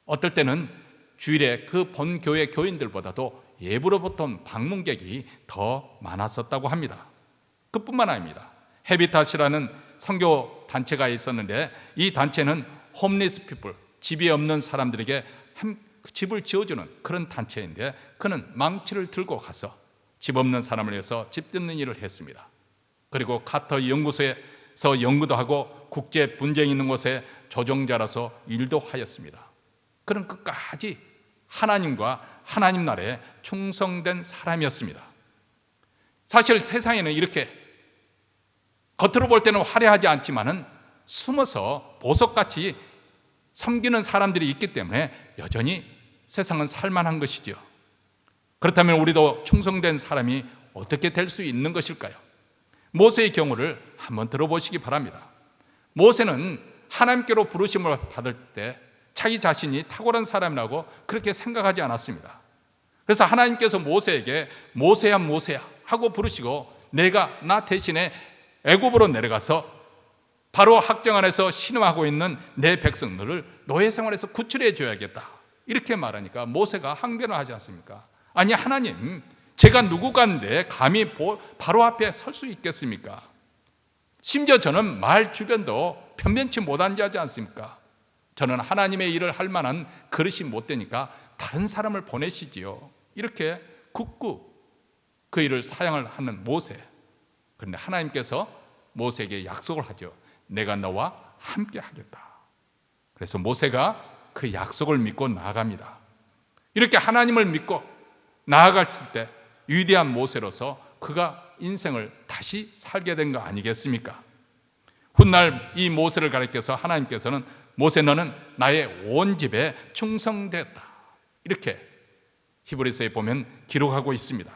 어떨 때는 주일에 그 본교회 교인들보다도 예부로 보통 방문객이 더 많았었다고 합니다. 그뿐만 아닙니다. 헤비탓이라는 선교 단체가 있었는데 이 단체는 홈리스 피플, 집이 없는 사람들에게 집을 지어주는 그런 단체인데 그는 망치를 들고 가서 집 없는 사람을 위해서 집 짓는 일을 했습니다. 그리고 카터 연구소에서 연구도 하고 국제 분쟁이 있는 곳에 조종자라서 일도 하였습니다. 그는 끝까지 하나님과 하나님 나라에 충성된 사람이었습니다. 사실 세상에는 이렇게 겉으로 볼 때는 화려하지 않지만은 숨어서 보석같이 섬기는 사람들이 있기 때문에 여전히 세상은 살만한 것이죠. 그렇다면 우리도 충성된 사람이 어떻게 될 수 있는 것일까요? 모세의 경우를 한번 들어보시기 바랍니다. 모세는 하나님께로 부르심을 받을 때 자기 자신이 탁월한 사람이라고 그렇게 생각하지 않았습니다. 그래서 하나님께서 모세에게 모세야 모세야 하고 부르시고 내가 나 대신에 애굽으로 내려가서 바로 학정 안에서 신음하고 있는 내 백성들을 노예 생활에서 구출해 줘야겠다 이렇게 말하니까 모세가 항변을 하지 않습니까? 아니 하나님, 제가 누구간데 감히 바로 앞에 설 수 있겠습니까? 심지어 저는 말 주변도 변변치 못한 자지 않습니까? 저는 하나님의 일을 할 만한 그릇이 못 되니까 다른 사람을 보내시지요. 이렇게 굳고 그 일을 사양을 하는 모세. 그런데 하나님께서 모세에게 약속을 하죠. 내가 너와 함께 하겠다. 그래서 모세가 그 약속을 믿고 나아갑니다. 이렇게 하나님을 믿고 나아갔을 때 위대한 모세로서 그가 인생을 다시 살게 된 거 아니겠습니까? 훗날 이 모세를 가리켜서 하나님께서는 모세 너는 나의 온 집에 충성되었다 이렇게 히브리서에 보면 기록하고 있습니다.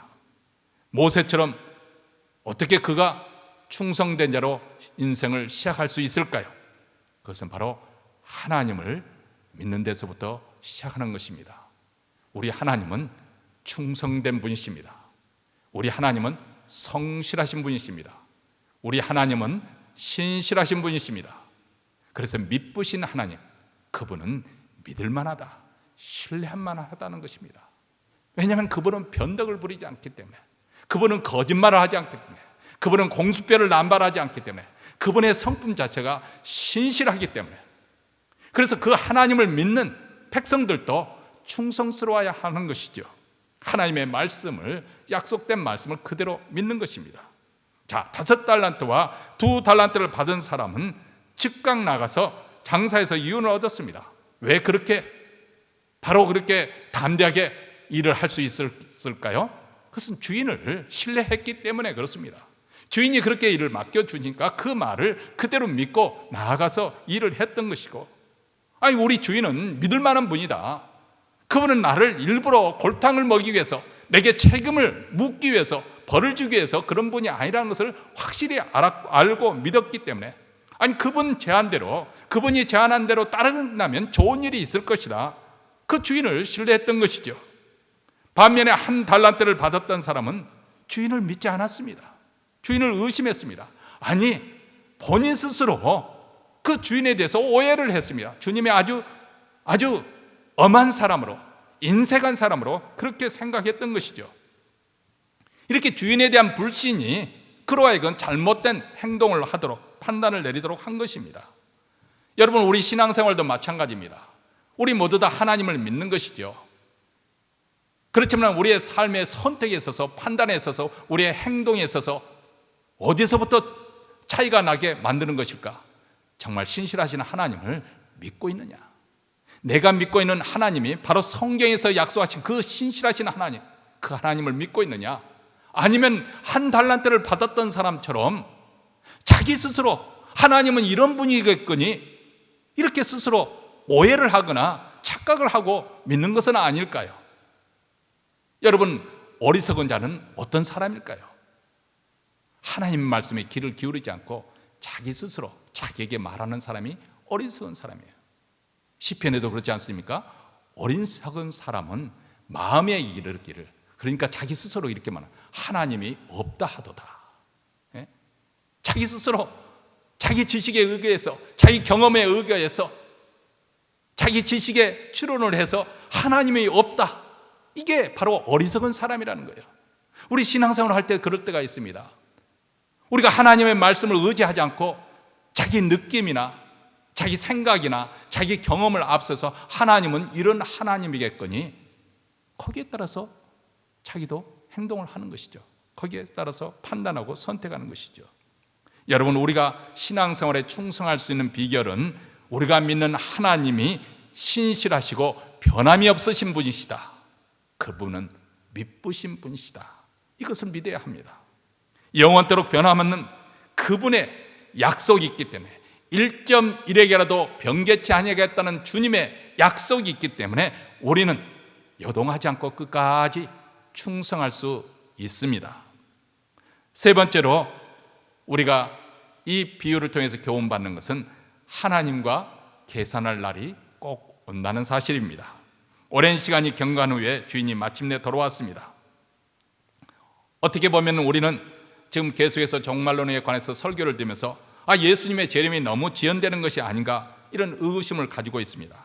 모세처럼 어떻게 그가 충성된 자로 인생을 시작할 수 있을까요? 그것은 바로 하나님을 믿는 데서부터 시작하는 것입니다. 우리 하나님은 충성된 분이십니다. 우리 하나님은 성실하신 분이십니다. 우리 하나님은 신실하신 분이십니다. 그래서 믿으신 하나님, 그분은 믿을 만하다, 신뢰할 만하다는 것입니다. 왜냐하면 그분은 변덕을 부리지 않기 때문에, 그분은 거짓말을 하지 않기 때문에, 그분은 공수뼈를 남발하지 않기 때문에, 그분의 성품 자체가 신실하기 때문에, 그래서 그 하나님을 믿는 백성들도 충성스러워야 하는 것이죠. 하나님의 말씀을, 약속된 말씀을 그대로 믿는 것입니다. 자, 5달란트와 2달란트를 받은 사람은 즉각 나가서 장사해서 이윤을 얻었습니다. 왜 그렇게 바로 그렇게 담대하게 일을 할 수 있을까요? 그것은 주인을 신뢰했기 때문에 그렇습니다. 주인이 그렇게 일을 맡겨주니까 그 말을 그대로 믿고 나아가서 일을 했던 것이고, 아니 우리 주인은 믿을 만한 분이다, 그분은 나를 일부러 골탕을 먹이기 위해서, 내게 책임을 묻기 위해서, 벌을 주기 위해서 그런 분이 아니라는 것을 확실히 알고 믿었기 때문에, 아니 그분이 제안한 대로 따른다면 좋은 일이 있을 것이다, 그 주인을 신뢰했던 것이죠. 반면에 1달란트를 받았던 사람은 주인을 믿지 않았습니다. 주인을 의심했습니다. 아니 본인 스스로 그 주인에 대해서 오해를 했습니다. 주님의 아주 엄한 사람으로, 인색한 사람으로 그렇게 생각했던 것이죠. 이렇게 주인에 대한 불신이 그로 하여금 잘못된 행동을 하도록, 판단을 내리도록 한 것입니다. 여러분, 우리 신앙생활도 마찬가지입니다. 우리 모두 다 하나님을 믿는 것이죠. 그렇지만 우리의 삶의 선택에 있어서, 판단에 있어서, 우리의 행동에 있어서 어디서부터 차이가 나게 만드는 것일까? 정말 신실하신 하나님을 믿고 있느냐? 내가 믿고 있는 하나님이 바로 성경에서 약속하신 그 신실하신 하나님, 그 하나님을 믿고 있느냐? 아니면 1달란트를 받았던 사람처럼 자기 스스로 하나님은 이런 분이겠거니 이렇게 스스로 오해를 하거나 착각을 하고 믿는 것은 아닐까요? 여러분, 어리석은 자는 어떤 사람일까요? 하나님 말씀에 귀를 기울이지 않고 자기 스스로 자기에게 말하는 사람이 어리석은 사람이에요. 시편에도 그렇지 않습니까? 어리석은 사람은 마음에 이르기를, 그러니까 자기 스스로 이렇게 말하는, 하나님이 없다 하도다. 예? 자기 스스로 자기 지식에 의거해서, 자기 경험에 의거해서, 자기 지식에 추론을 해서 하나님이 없다, 이게 바로 어리석은 사람이라는 거예요. 우리 신앙생활을 할 때 그럴 때가 있습니다. 우리가 하나님의 말씀을 의지하지 않고 자기 느낌이나 자기 생각이나 자기 경험을 앞서서 하나님은 이런 하나님이겠거니 거기에 따라서 자기도 행동을 하는 것이죠. 거기에 따라서 판단하고 선택하는 것이죠. 여러분, 우리가 신앙생활에 충성할 수 있는 비결은 우리가 믿는 하나님이 신실하시고 변함이 없으신 분이시다, 그분은 미쁘신 분이시다, 이것을 믿어야 합니다. 영원토록 변함없는 그분의 약속이 있기 때문에, 1.1에게라도 변개치 아니하겠다는 주님의 약속이 있기 때문에 우리는 요동하지 않고 끝까지 충성할 수 있습니다. 세 번째로 우리가 이 비유를 통해서 교훈받는 것은 하나님과 계산할 날이 꼭 온다는 사실입니다. 오랜 시간이 경과한 후에 주인이 마침내 돌아왔습니다. 어떻게 보면 우리는 지금 계속해서 종말론에 관해서 설교를 들으면서 예수님의 재림이 너무 지연되는 것이 아닌가, 이런 의구심을 가지고 있습니다.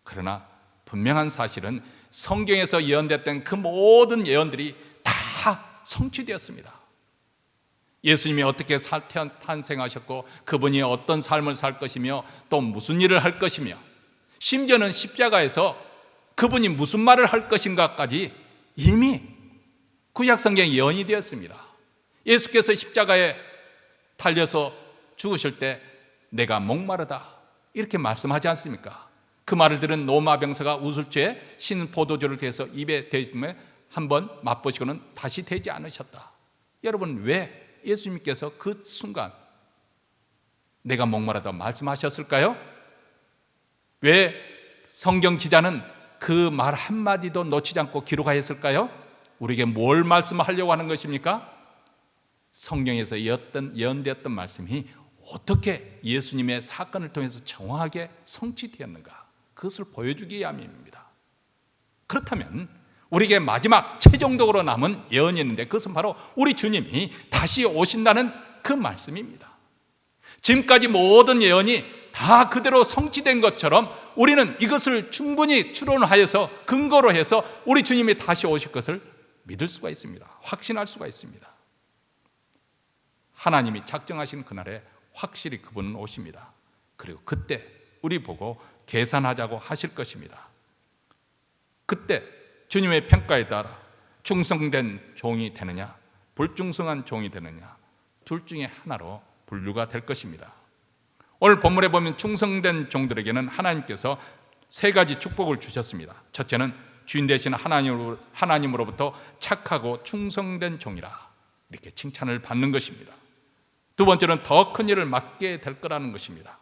그러나 분명한 사실은 성경에서 예언됐던 그 모든 예언들이 다 성취되었습니다. 예수님이 어떻게 탄생하셨고 그분이 어떤 삶을 살 것이며 또 무슨 일을 할 것이며, 심지어는 십자가에서 그분이 무슨 말을 할 것인가까지 이미 구약성경에 예언이 되었습니다. 예수께서 십자가에 달려서 죽으실 때 내가 목마르다 이렇게 말씀하지 않습니까? 그 말을 들은 로마 병사가 우술죄 신 포도주를 대서 입에 대심에 한번 맛보시고는 다시 대지 않으셨다. 여러분, 왜 예수님께서 그 순간 내가 목마르다 말씀하셨을까요? 왜 성경 기자는 그 말 한마디도 놓치지 않고 기록하였을까요? 우리에게 뭘 말씀하려고 하는 것입니까? 성경에서 예언되었던 말씀이 어떻게 예수님의 사건을 통해서 정확하게 성취되었는가, 그것을 보여주기 위함입니다. 그렇다면 우리에게 마지막 최종적으로 남은 예언이 있는데, 그것은 바로 우리 주님이 다시 오신다는 그 말씀입니다. 지금까지 모든 예언이 다 그대로 성취된 것처럼 우리는 이것을 충분히 추론하여서 근거로 해서 우리 주님이 다시 오실 것을 믿을 수가 있습니다. 확신할 수가 있습니다. 하나님이 작정하신 그날에 확실히 그분은 오십니다. 그리고 그때 우리 보고 계산하자고 하실 것입니다. 그때 주님의 평가에 따라 충성된 종이 되느냐, 불충성한 종이 되느냐, 둘 중에 하나로 분류가 될 것입니다. 오늘 본문에 보면 충성된 종들에게는 하나님께서 세 가지 축복을 주셨습니다. 첫째는 주인 되신 하나님으로부터 착하고 충성된 종이라 이렇게 칭찬을 받는 것입니다. 두 번째는 더 큰 일을 맡게 될 거라는 것입니다.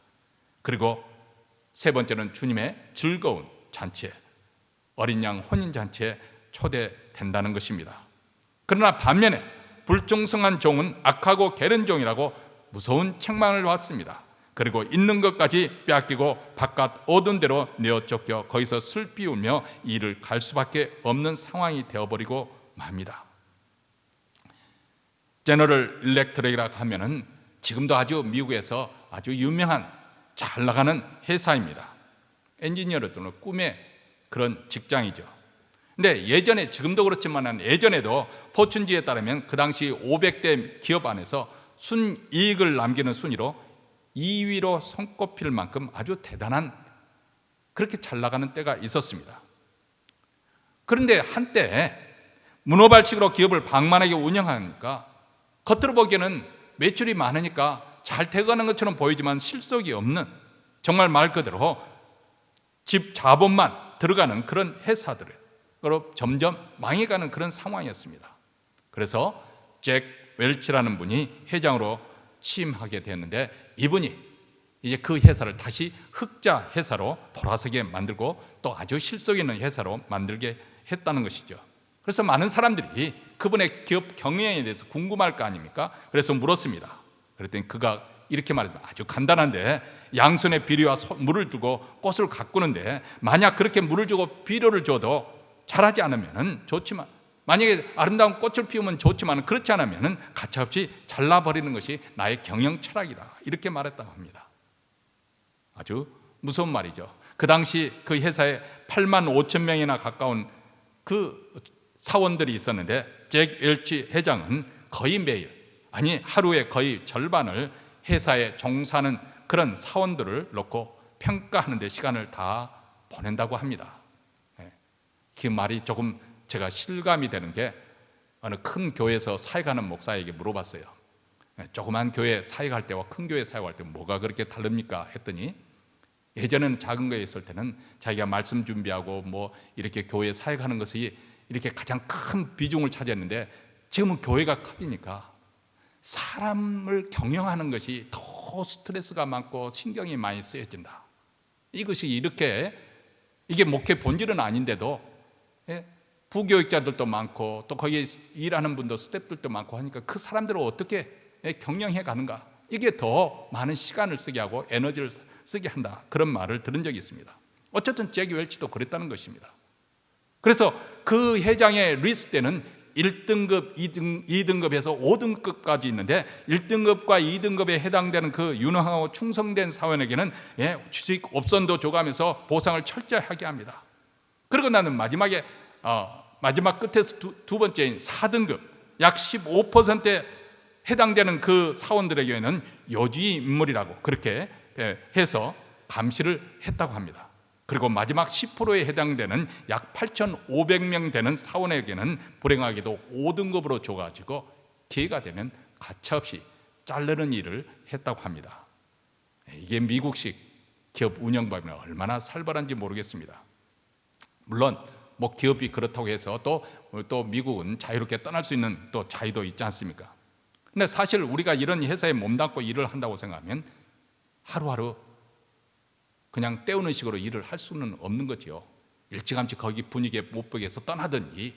그리고 세 번째는 주님의 즐거운 잔치에, 어린 양 혼인잔치에 초대된다는 것입니다. 그러나 반면에 불충성한 종은 악하고 게으른 종이라고 무서운 책망을 받습니다. 그리고 있는 것까지 빼앗기고 바깥 어두운 데로 내어 쫓겨 거기서 슬피 울며 이를 갈 수밖에 없는 상황이 되어버리고 맙니다. 제너럴 일렉트릭이라고 하면은 지금도 아주 미국에서 아주 유명한 잘 나가는 회사입니다. 엔지니어로서는 꿈의 그런 직장이죠. 근데 예전에, 지금도 그렇지만 예전에도 포춘지에 따르면 그 당시 500대 기업 안에서 순이익을 남기는 순위로 2위로 손꼽힐 만큼 아주 대단한, 그렇게 잘 나가는 때가 있었습니다. 그런데 한때 문어발식으로 기업을 방만하게 운영하니까 겉으로 보기에는 매출이 많으니까 잘 돼가는 것처럼 보이지만 실속이 없는, 정말 말 그대로 집 자본만 들어가는 그런 회사들로 점점 망해가는 그런 상황이었습니다. 그래서 잭 웰치라는 분이 회장으로 취임하게 됐는데, 이분이 이제 그 회사를 다시 흑자 회사로 돌아서게 만들고 또 아주 실속 있는 회사로 만들게 했다는 것이죠. 그래서 많은 사람들이 그분의 기업 경영에 대해서 궁금할 거 아닙니까? 그래서 물었습니다. 그랬더니 그가 이렇게 말했습니다. 아주 간단한데, 양손에 비료와 물을 두고 꽃을 가꾸는데 만약 그렇게 물을 주고 비료를 줘도 자라지 않으면 좋지만, 만약에 아름다운 꽃을 피우면 좋지만 그렇지 않으면 가차없이 잘라버리는 것이 나의 경영 철학이다, 이렇게 말했다고 합니다. 아주 무서운 말이죠. 그 당시 그 회사에 8만 5천 명이나 가까운 그 사원들이 있었는데, 잭 웰치 회장은 거의 매일, 아니 하루에 거의 절반을 회사에 종사하는 그런 사원들을 놓고 평가하는 데 시간을 다 보낸다고 합니다. 그 말이 조금 제가 실감이 되는 게, 어느 큰 교회에서 사역하는 목사에게 물어봤어요. 조그만 교회 사역할 때와 큰 교회 사역할 때 뭐가 그렇게 다릅니까? 했더니 예전에는 작은 교회에 있을 때는 자기가 말씀 준비하고 뭐 이렇게 교회 사역하는 것이 이렇게 가장 큰 비중을 차지했는데, 지금은 교회가 커지니까 사람을 경영하는 것이 더 스트레스가 많고 신경이 많이 쓰여진다. 이것이 이렇게, 이게 목회 본질은 아닌데도 부교육자들도 많고 또 거기에 일하는 분도 스태프들도 많고 하니까 그 사람들을 어떻게 경영해 가는가, 이게 더 많은 시간을 쓰게 하고 에너지를 쓰게 한다, 그런 말을 들은 적이 있습니다. 어쨌든 잭 웰치도 그랬다는 것입니다. 그래서 그 회장의 리스트 때는 1등급, 2등급에서 5등급까지 있는데 1등급과 2등급에 해당되는 그 유능하고 충성된 사원에게는 주식 옵션도 줘가면서 보상을 철저하게 합니다. 그리고 나는 마지막 끝에서 두 번째인 4등급, 약 15%에 해당되는 그 사원들에게는 요주의 인물이라고 그렇게 해서 감시를 했다고 합니다. 그리고 마지막 10%에 해당되는 약 8,500명 되는 사원에게는 불행하게도 5등급으로 줘가지고 기회가 되면 가차없이 자르는 일을 했다고 합니다. 이게 미국식 기업 운영법이면 얼마나 살벌한지 모르겠습니다. 물론 뭐 기업이 그렇다고 해서 또 미국은 자유롭게 떠날 수 있는 또 자유도 있지 않습니까? 근데 사실 우리가 이런 회사에 몸담고 일을 한다고 생각하면 하루하루 그냥 때우는 식으로 일을 할 수는 없는 거죠. 일찌감치 거기 분위기에 못 보게해서 떠나든지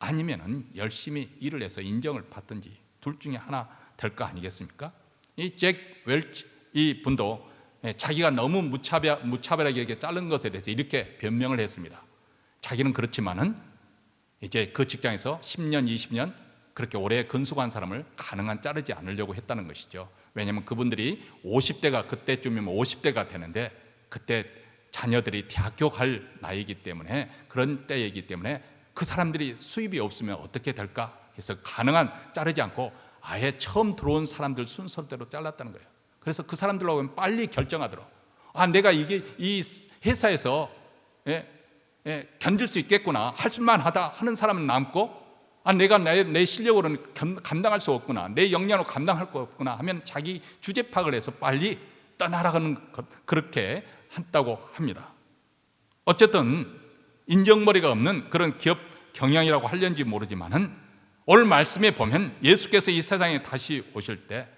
아니면은 열심히 일을 해서 인정을 받든지 둘 중에 하나 될 거 아니겠습니까? 이 잭 웰치 이 분도 자기가 너무 무차별하게 이렇게 자른 것에 대해서 이렇게 변명을 했습니다. 자기는 그렇지만은 이제 그 직장에서 10년, 20년 그렇게 오래 근속한 사람을 가능한 자르지 않으려고 했다는 것이죠. 왜냐하면 그분들이 50대가 그때쯤이면 50대가 되는데 그때 자녀들이 대학교 갈 나이이기 때문에, 그런 때이기 때문에 그 사람들이 수입이 없으면 어떻게 될까 해서 가능한 자르지 않고 아예 처음 들어온 사람들 순서대로 잘랐다는 거예요. 그래서 그 사람들하고 빨리 결정하도록, 내가 이게 이 회사에서 견딜 수 있겠구나, 할 만하다 하는 사람은 남고, 내가 내 실력으로는 감당할 수 없구나, 내 역량으로 감당할 거 없구나 하면 자기 주제 파악을 해서 빨리 떠나라는 것, 그렇게 한다고 합니다. 어쨌든 인정머리가 없는 그런 기업 경영이라고 하려는지 모르지만은 오늘 말씀에 보면 예수께서 이 세상에 다시 오실 때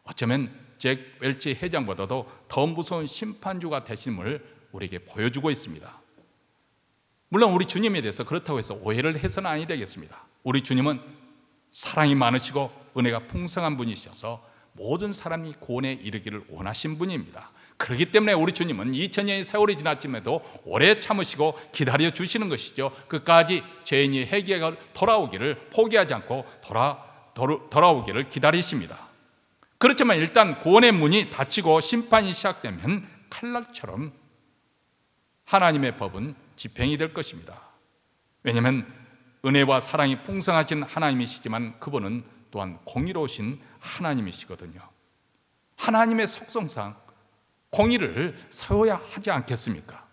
어쩌면 잭 웰치 회장보다도 더 무서운 심판주가 되심을 우리에게 보여주고 있습니다. 물론 우리 주님에 대해서 그렇다고 해서 오해를 해서는 아니 되겠습니다. 우리 주님은 사랑이 많으시고 은혜가 풍성한 분이셔서 모든 사람이 구원에 이르기를 원하신 분입니다. 그렇기 때문에 우리 주님은 2000년의 세월이 지났음에도 오래 참으시고 기다려 주시는 것이죠. 끝까지 죄인이 회개가 돌아오기를 포기하지 않고 돌아오기를 기다리십니다. 그렇지만 일단 구원의 문이 닫히고 심판이 시작되면 칼날처럼 하나님의 법은 집행이 될 것입니다. 왜냐하면 은혜와 사랑이 풍성하신 하나님이시지만 그분은 또한 공의로우신 하나님이시거든요. 하나님의 속성상 공의를 세워야 하지 않겠습니까?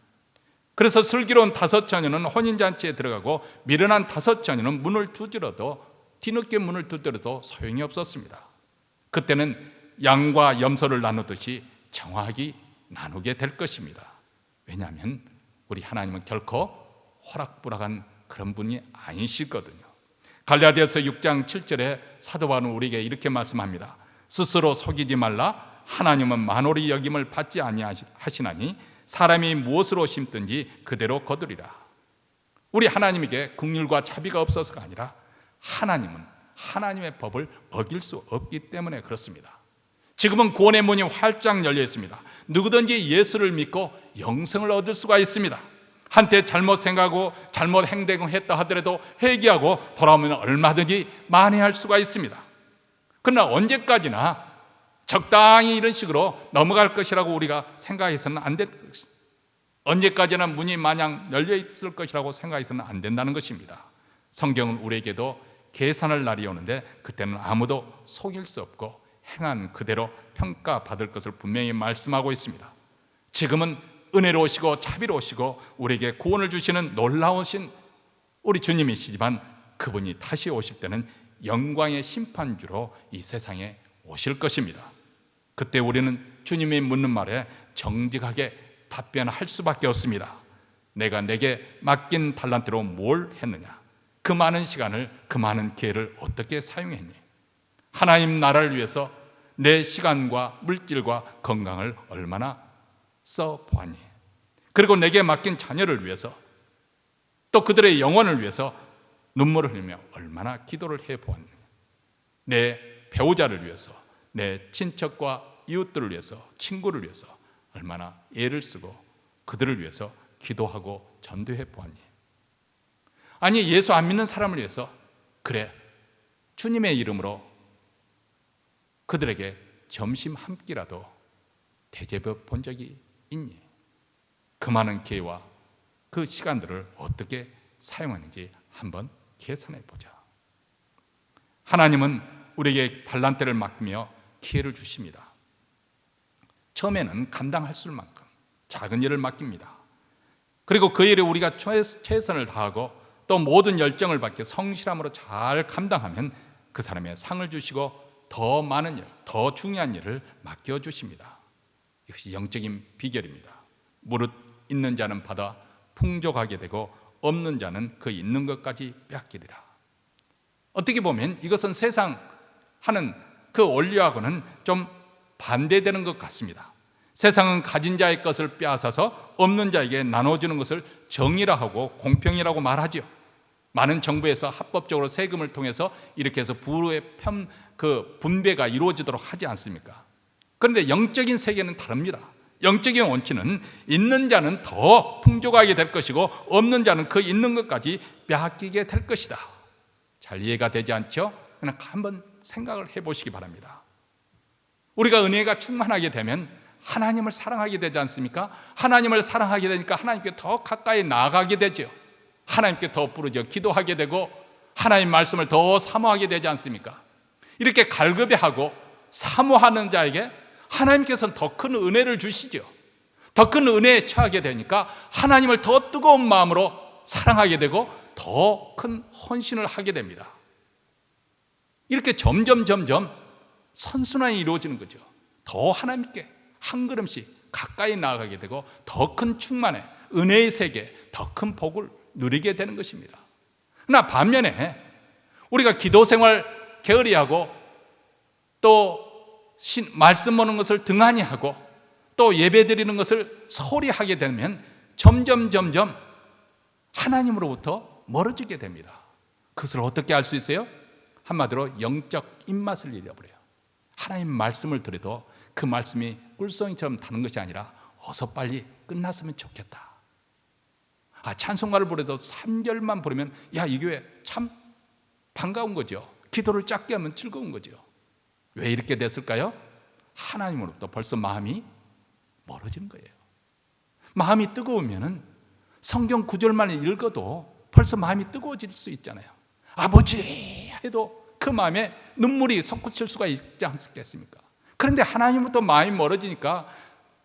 그래서 슬기로운 5 처녀는 혼인잔치에 들어가고 미련한 5 처녀는 문을 두드려도, 뒤늦게 문을 두드려도 소용이 없었습니다. 그때는 양과 염소를 나누듯이 정확히 나누게 될 것입니다. 왜냐하면 우리 하나님은 결코 호락부락한 그런 분이 아니시거든요. 갈라디아서 6장 7절에 사도 바울은 우리에게 이렇게 말씀합니다. 스스로 속이지 말라. 하나님은 만홀히 여김을 받지 아니하시나니 사람이 무엇으로 심든지 그대로 거두리라. 우리 하나님에게 긍휼과 자비가 없어서가 아니라 하나님은 하나님의 법을 어길 수 없기 때문에 그렇습니다. 지금은 구원의 문이 활짝 열려 있습니다. 누구든지 예수를 믿고 영생을 얻을 수가 있습니다. 한때 잘못 생각하고 잘못 행동했다 하더라도 회개하고 돌아오면 얼마든지 만회할 수가 있습니다. 그러나 언제까지나 적당히 이런 식으로 넘어갈 것이라고 우리가 생각해서는 안 될 것입니다. 언제까지나 문이 마냥 열려 있을 것이라고 생각해서는 안 된다는 것입니다. 성경은 우리에게도 계산할 날이 오는데 그때는 아무도 속일 수 없고 행한 그대로 평가받을 것을 분명히 말씀하고 있습니다. 지금은 은혜로우시고 자비로우시고 우리에게 구원을 주시는 놀라우신 우리 주님이시지만 그분이 다시 오실 때는 영광의 심판주로 이 세상에 오실 것입니다. 그때 우리는 주님이 묻는 말에 정직하게 답변할 수밖에 없습니다. 내가 내게 맡긴 달란트로 뭘 했느냐? 그 많은 시간을, 그 많은 기회를 어떻게 사용했니? 하나님 나라를 위해서 내 시간과 물질과 건강을 얼마나 써보았니? 그리고 내게 맡긴 자녀를 위해서, 또 그들의 영혼을 위해서 눈물을 흘리며 얼마나 기도를 해보았니? 내 배우자를 위해서, 내 친척과 이웃들을 위해서, 친구를 위해서 얼마나 애를 쓰고 그들을 위해서 기도하고 전도해 보았니? 아니, 예수 안 믿는 사람을 위해서, 그래, 주님의 이름으로 그들에게 점심 한 끼라도 대접해 본 적이 있니? 그 많은 기회와 그 시간들을 어떻게 사용하는지 한번 계산해 보자. 하나님은 우리에게 달란트를 맡기며 기회를 주십니다. 처음에는 감당할 수 있을 만큼 작은 일을 맡깁니다. 그리고 그 일에 우리가 최선을 다하고 또 모든 열정을 받게 성실함으로 잘 감당하면 그 사람의 상을 주시고 더 많은 일, 더 중요한 일을 맡겨주십니다. 이것이 영적인 비결입니다. 무릇 있는 자는 받아 풍족하게 되고 없는 자는 그 있는 것까지 빼앗기리라. 어떻게 보면 이것은 세상 하는 그 원리하고는 좀 반대되는 것 같습니다. 세상은 가진 자의 것을 빼앗아서 없는 자에게 나눠주는 것을 정의라 하고 공평이라고 말하죠. 많은 정부에서 합법적으로 세금을 통해서 이렇게 해서 부의 분배가 이루어지도록 하지 않습니까? 그런데 영적인 세계는 다릅니다. 영적인 원칙은 있는 자는 더 풍족하게 될 것이고 없는 자는 그 있는 것까지 빼앗기게 될 것이다. 잘 이해가 되지 않죠? 그냥 한번 생각을 해보시기 바랍니다. 우리가 은혜가 충만하게 되면 하나님을 사랑하게 되지 않습니까? 하나님을 사랑하게 되니까 하나님께 더 가까이 나아가게 되죠. 하나님께 더 부르짖어 기도하게 되고 하나님 말씀을 더 사모하게 되지 않습니까? 이렇게 갈급해하고 사모하는 자에게 하나님께서는 더 큰 은혜를 주시죠. 더 큰 은혜에 처하게 되니까 하나님을 더 뜨거운 마음으로 사랑하게 되고 더 큰 헌신을 하게 됩니다. 이렇게 점점 선순환이 이루어지는 거죠. 더 하나님께 한 걸음씩 가까이 나아가게 되고 더 큰 충만의 은혜의 세계, 더 큰 복을 누리게 되는 것입니다. 그러나 반면에 우리가 기도 생활 게으리하고 또 말씀 보는 것을 등한히 하고 또 예배 드리는 것을 소홀히 하게 되면 점점 하나님으로부터 멀어지게 됩니다. 그것을 어떻게 알 수 있어요? 한마디로 영적 입맛을 잃어버려요. 하나님 말씀을 들어도 그 말씀이 꿀송이처럼 타는 것이 아니라 어서 빨리 끝났으면 좋겠다. 찬송가를 부르도 3절만 부르면 이 교회 참 반가운 거죠. 기도를 짧게 하면 즐거운 거죠. 왜 이렇게 됐을까요? 하나님으로부터 벌써 마음이 멀어지는 거예요. 마음이 뜨거우면 성경 9절만 읽어도 벌써 마음이 뜨거워질 수 있잖아요. 아버지 해도 그 마음에 눈물이 솟구칠 수가 있지 않겠습니까? 그런데 하나님부터 마음이 멀어지니까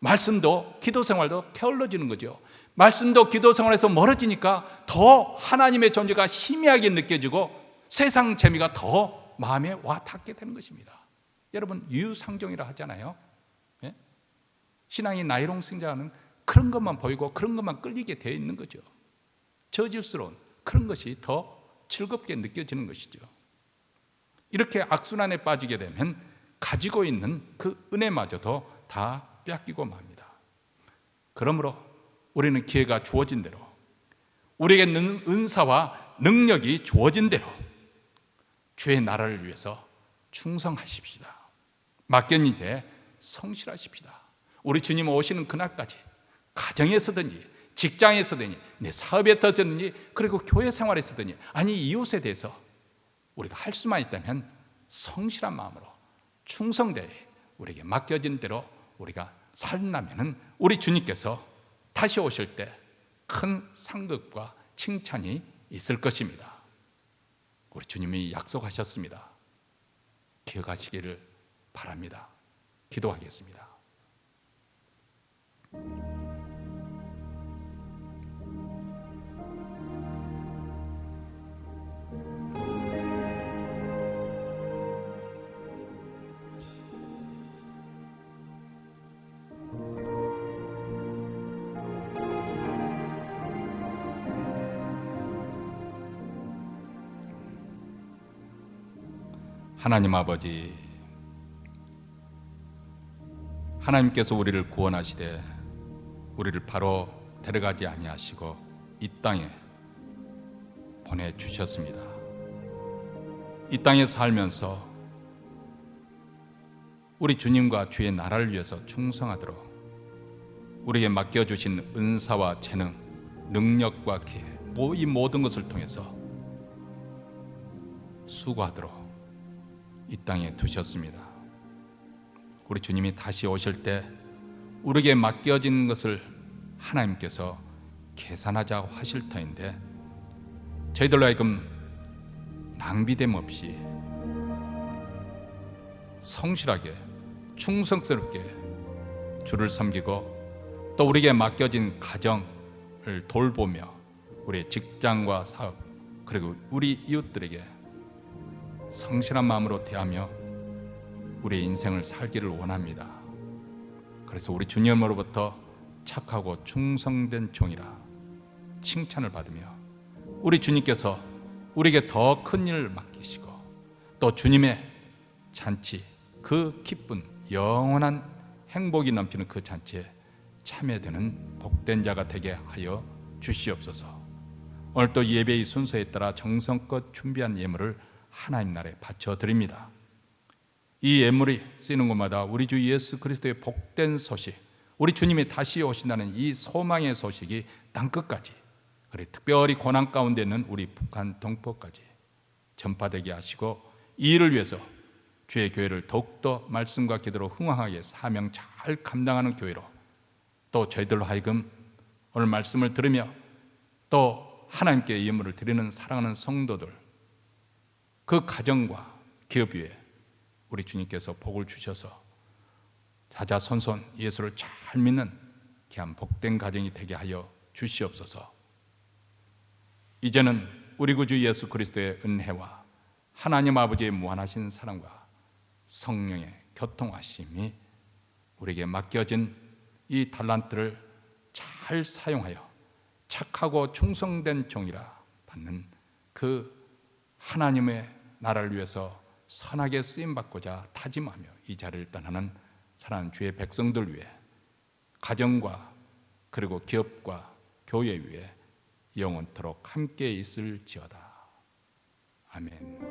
말씀도 기도 생활도 게을러지는 거죠. 말씀도 기도 생활에서 멀어지니까 더 하나님의 존재가 희미하게 느껴지고 세상 재미가 더 마음에 와 닿게 되는 것입니다. 여러분 유상종이라 하잖아요. 예? 신앙이 나이롱생자는 그런 것만 보이고 그런 것만 끌리게 되어 있는 거죠. 저질스러운 그런 것이 더 즐겁게 느껴지는 것이죠. 이렇게 악순환에 빠지게 되면 가지고 있는 그 은혜마저도 다 뺏기고 맙니다. 그러므로 우리는 기회가 주어진 대로, 우리에게 은사와 능력이 주어진 대로 주의 나라를 위해서 충성하십시다. 맡긴 일에 성실하십시다. 우리 주님 오시는 그날까지 가정에서든지 직장에서든지 내 사업에 터졌든지 그리고 교회 생활에서든지 아니 이웃에 대해서 우리가 할 수만 있다면 성실한 마음으로 충성되게 우리에게 맡겨진 대로 우리가 살려면 우리 주님께서 다시 오실 때 큰 상급과 칭찬이 있을 것입니다. 우리 주님이 약속하셨습니다. 기억하시기를 바랍니다. 기도하겠습니다. 하나님 아버지, 하나님께서 우리를 구원하시되 우리를 바로 데려가지 아니하시고 이 땅에 보내주셨습니다. 이 땅에 살면서 우리 주님과 주의 나라를 위해서 충성하도록 우리에게 맡겨주신 은사와 재능, 능력과 기회, 이 모든 것을 통해서 수고하도록 이 땅에 두셨습니다. 우리 주님이 다시 오실 때 우리에게 맡겨진 것을 하나님께서 계산하자고 하실 터인데 저희들로 하여금 낭비됨 없이 성실하게 충성스럽게 주를 섬기고 또 우리에게 맡겨진 가정을 돌보며 우리의 직장과 사업 그리고 우리 이웃들에게 성실한 마음으로 대하며 우리의 인생을 살기를 원합니다. 그래서 우리 주님으로부터 착하고 충성된 종이라 칭찬을 받으며 우리 주님께서 우리에게 더 큰 일을 맡기시고 또 주님의 잔치, 그 기쁜 영원한 행복이 넘치는 그 잔치에 참여되는 복된 자가 되게 하여 주시옵소서. 오늘 또 예배의 순서에 따라 정성껏 준비한 예물을 하나님 나라에 바쳐드립니다. 이 예물이 쓰이는 곳마다 우리 주 예수 그리스도의 복된 소식, 우리 주님이 다시 오신다는 이 소망의 소식이 땅끝까지, 그리고 특별히 고난 가운데 있는 우리 북한 동포까지 전파되게 하시고 이 일을 위해서 주의 교회를 더욱더 말씀과 기도로 흥황하게 사명 잘 감당하는 교회로 또 저희들로 하여금 오늘 말씀을 들으며 또 하나님께 예물을 드리는 사랑하는 성도들 그 가정과 기업 위에 우리 주님께서 복을 주셔서 자자손손 예수를 잘 믿는 귀한 복된 가정이 되게 하여 주시옵소서. 이제는 우리 구주 예수 그리스도의 은혜와 하나님 아버지의 무한하신 사랑과 성령의 교통하심이 우리에게 맡겨진 이 달란트를 잘 사용하여 착하고 충성된 종이라 받는 그 하나님의 나라를 위해서 선하게 쓰임받고자 다짐하며 이 자리를 떠나는 사랑하는 주의 백성들 위해, 가정과 그리고 기업과 교회 위에 영원토록 함께 있을지어다. 아멘.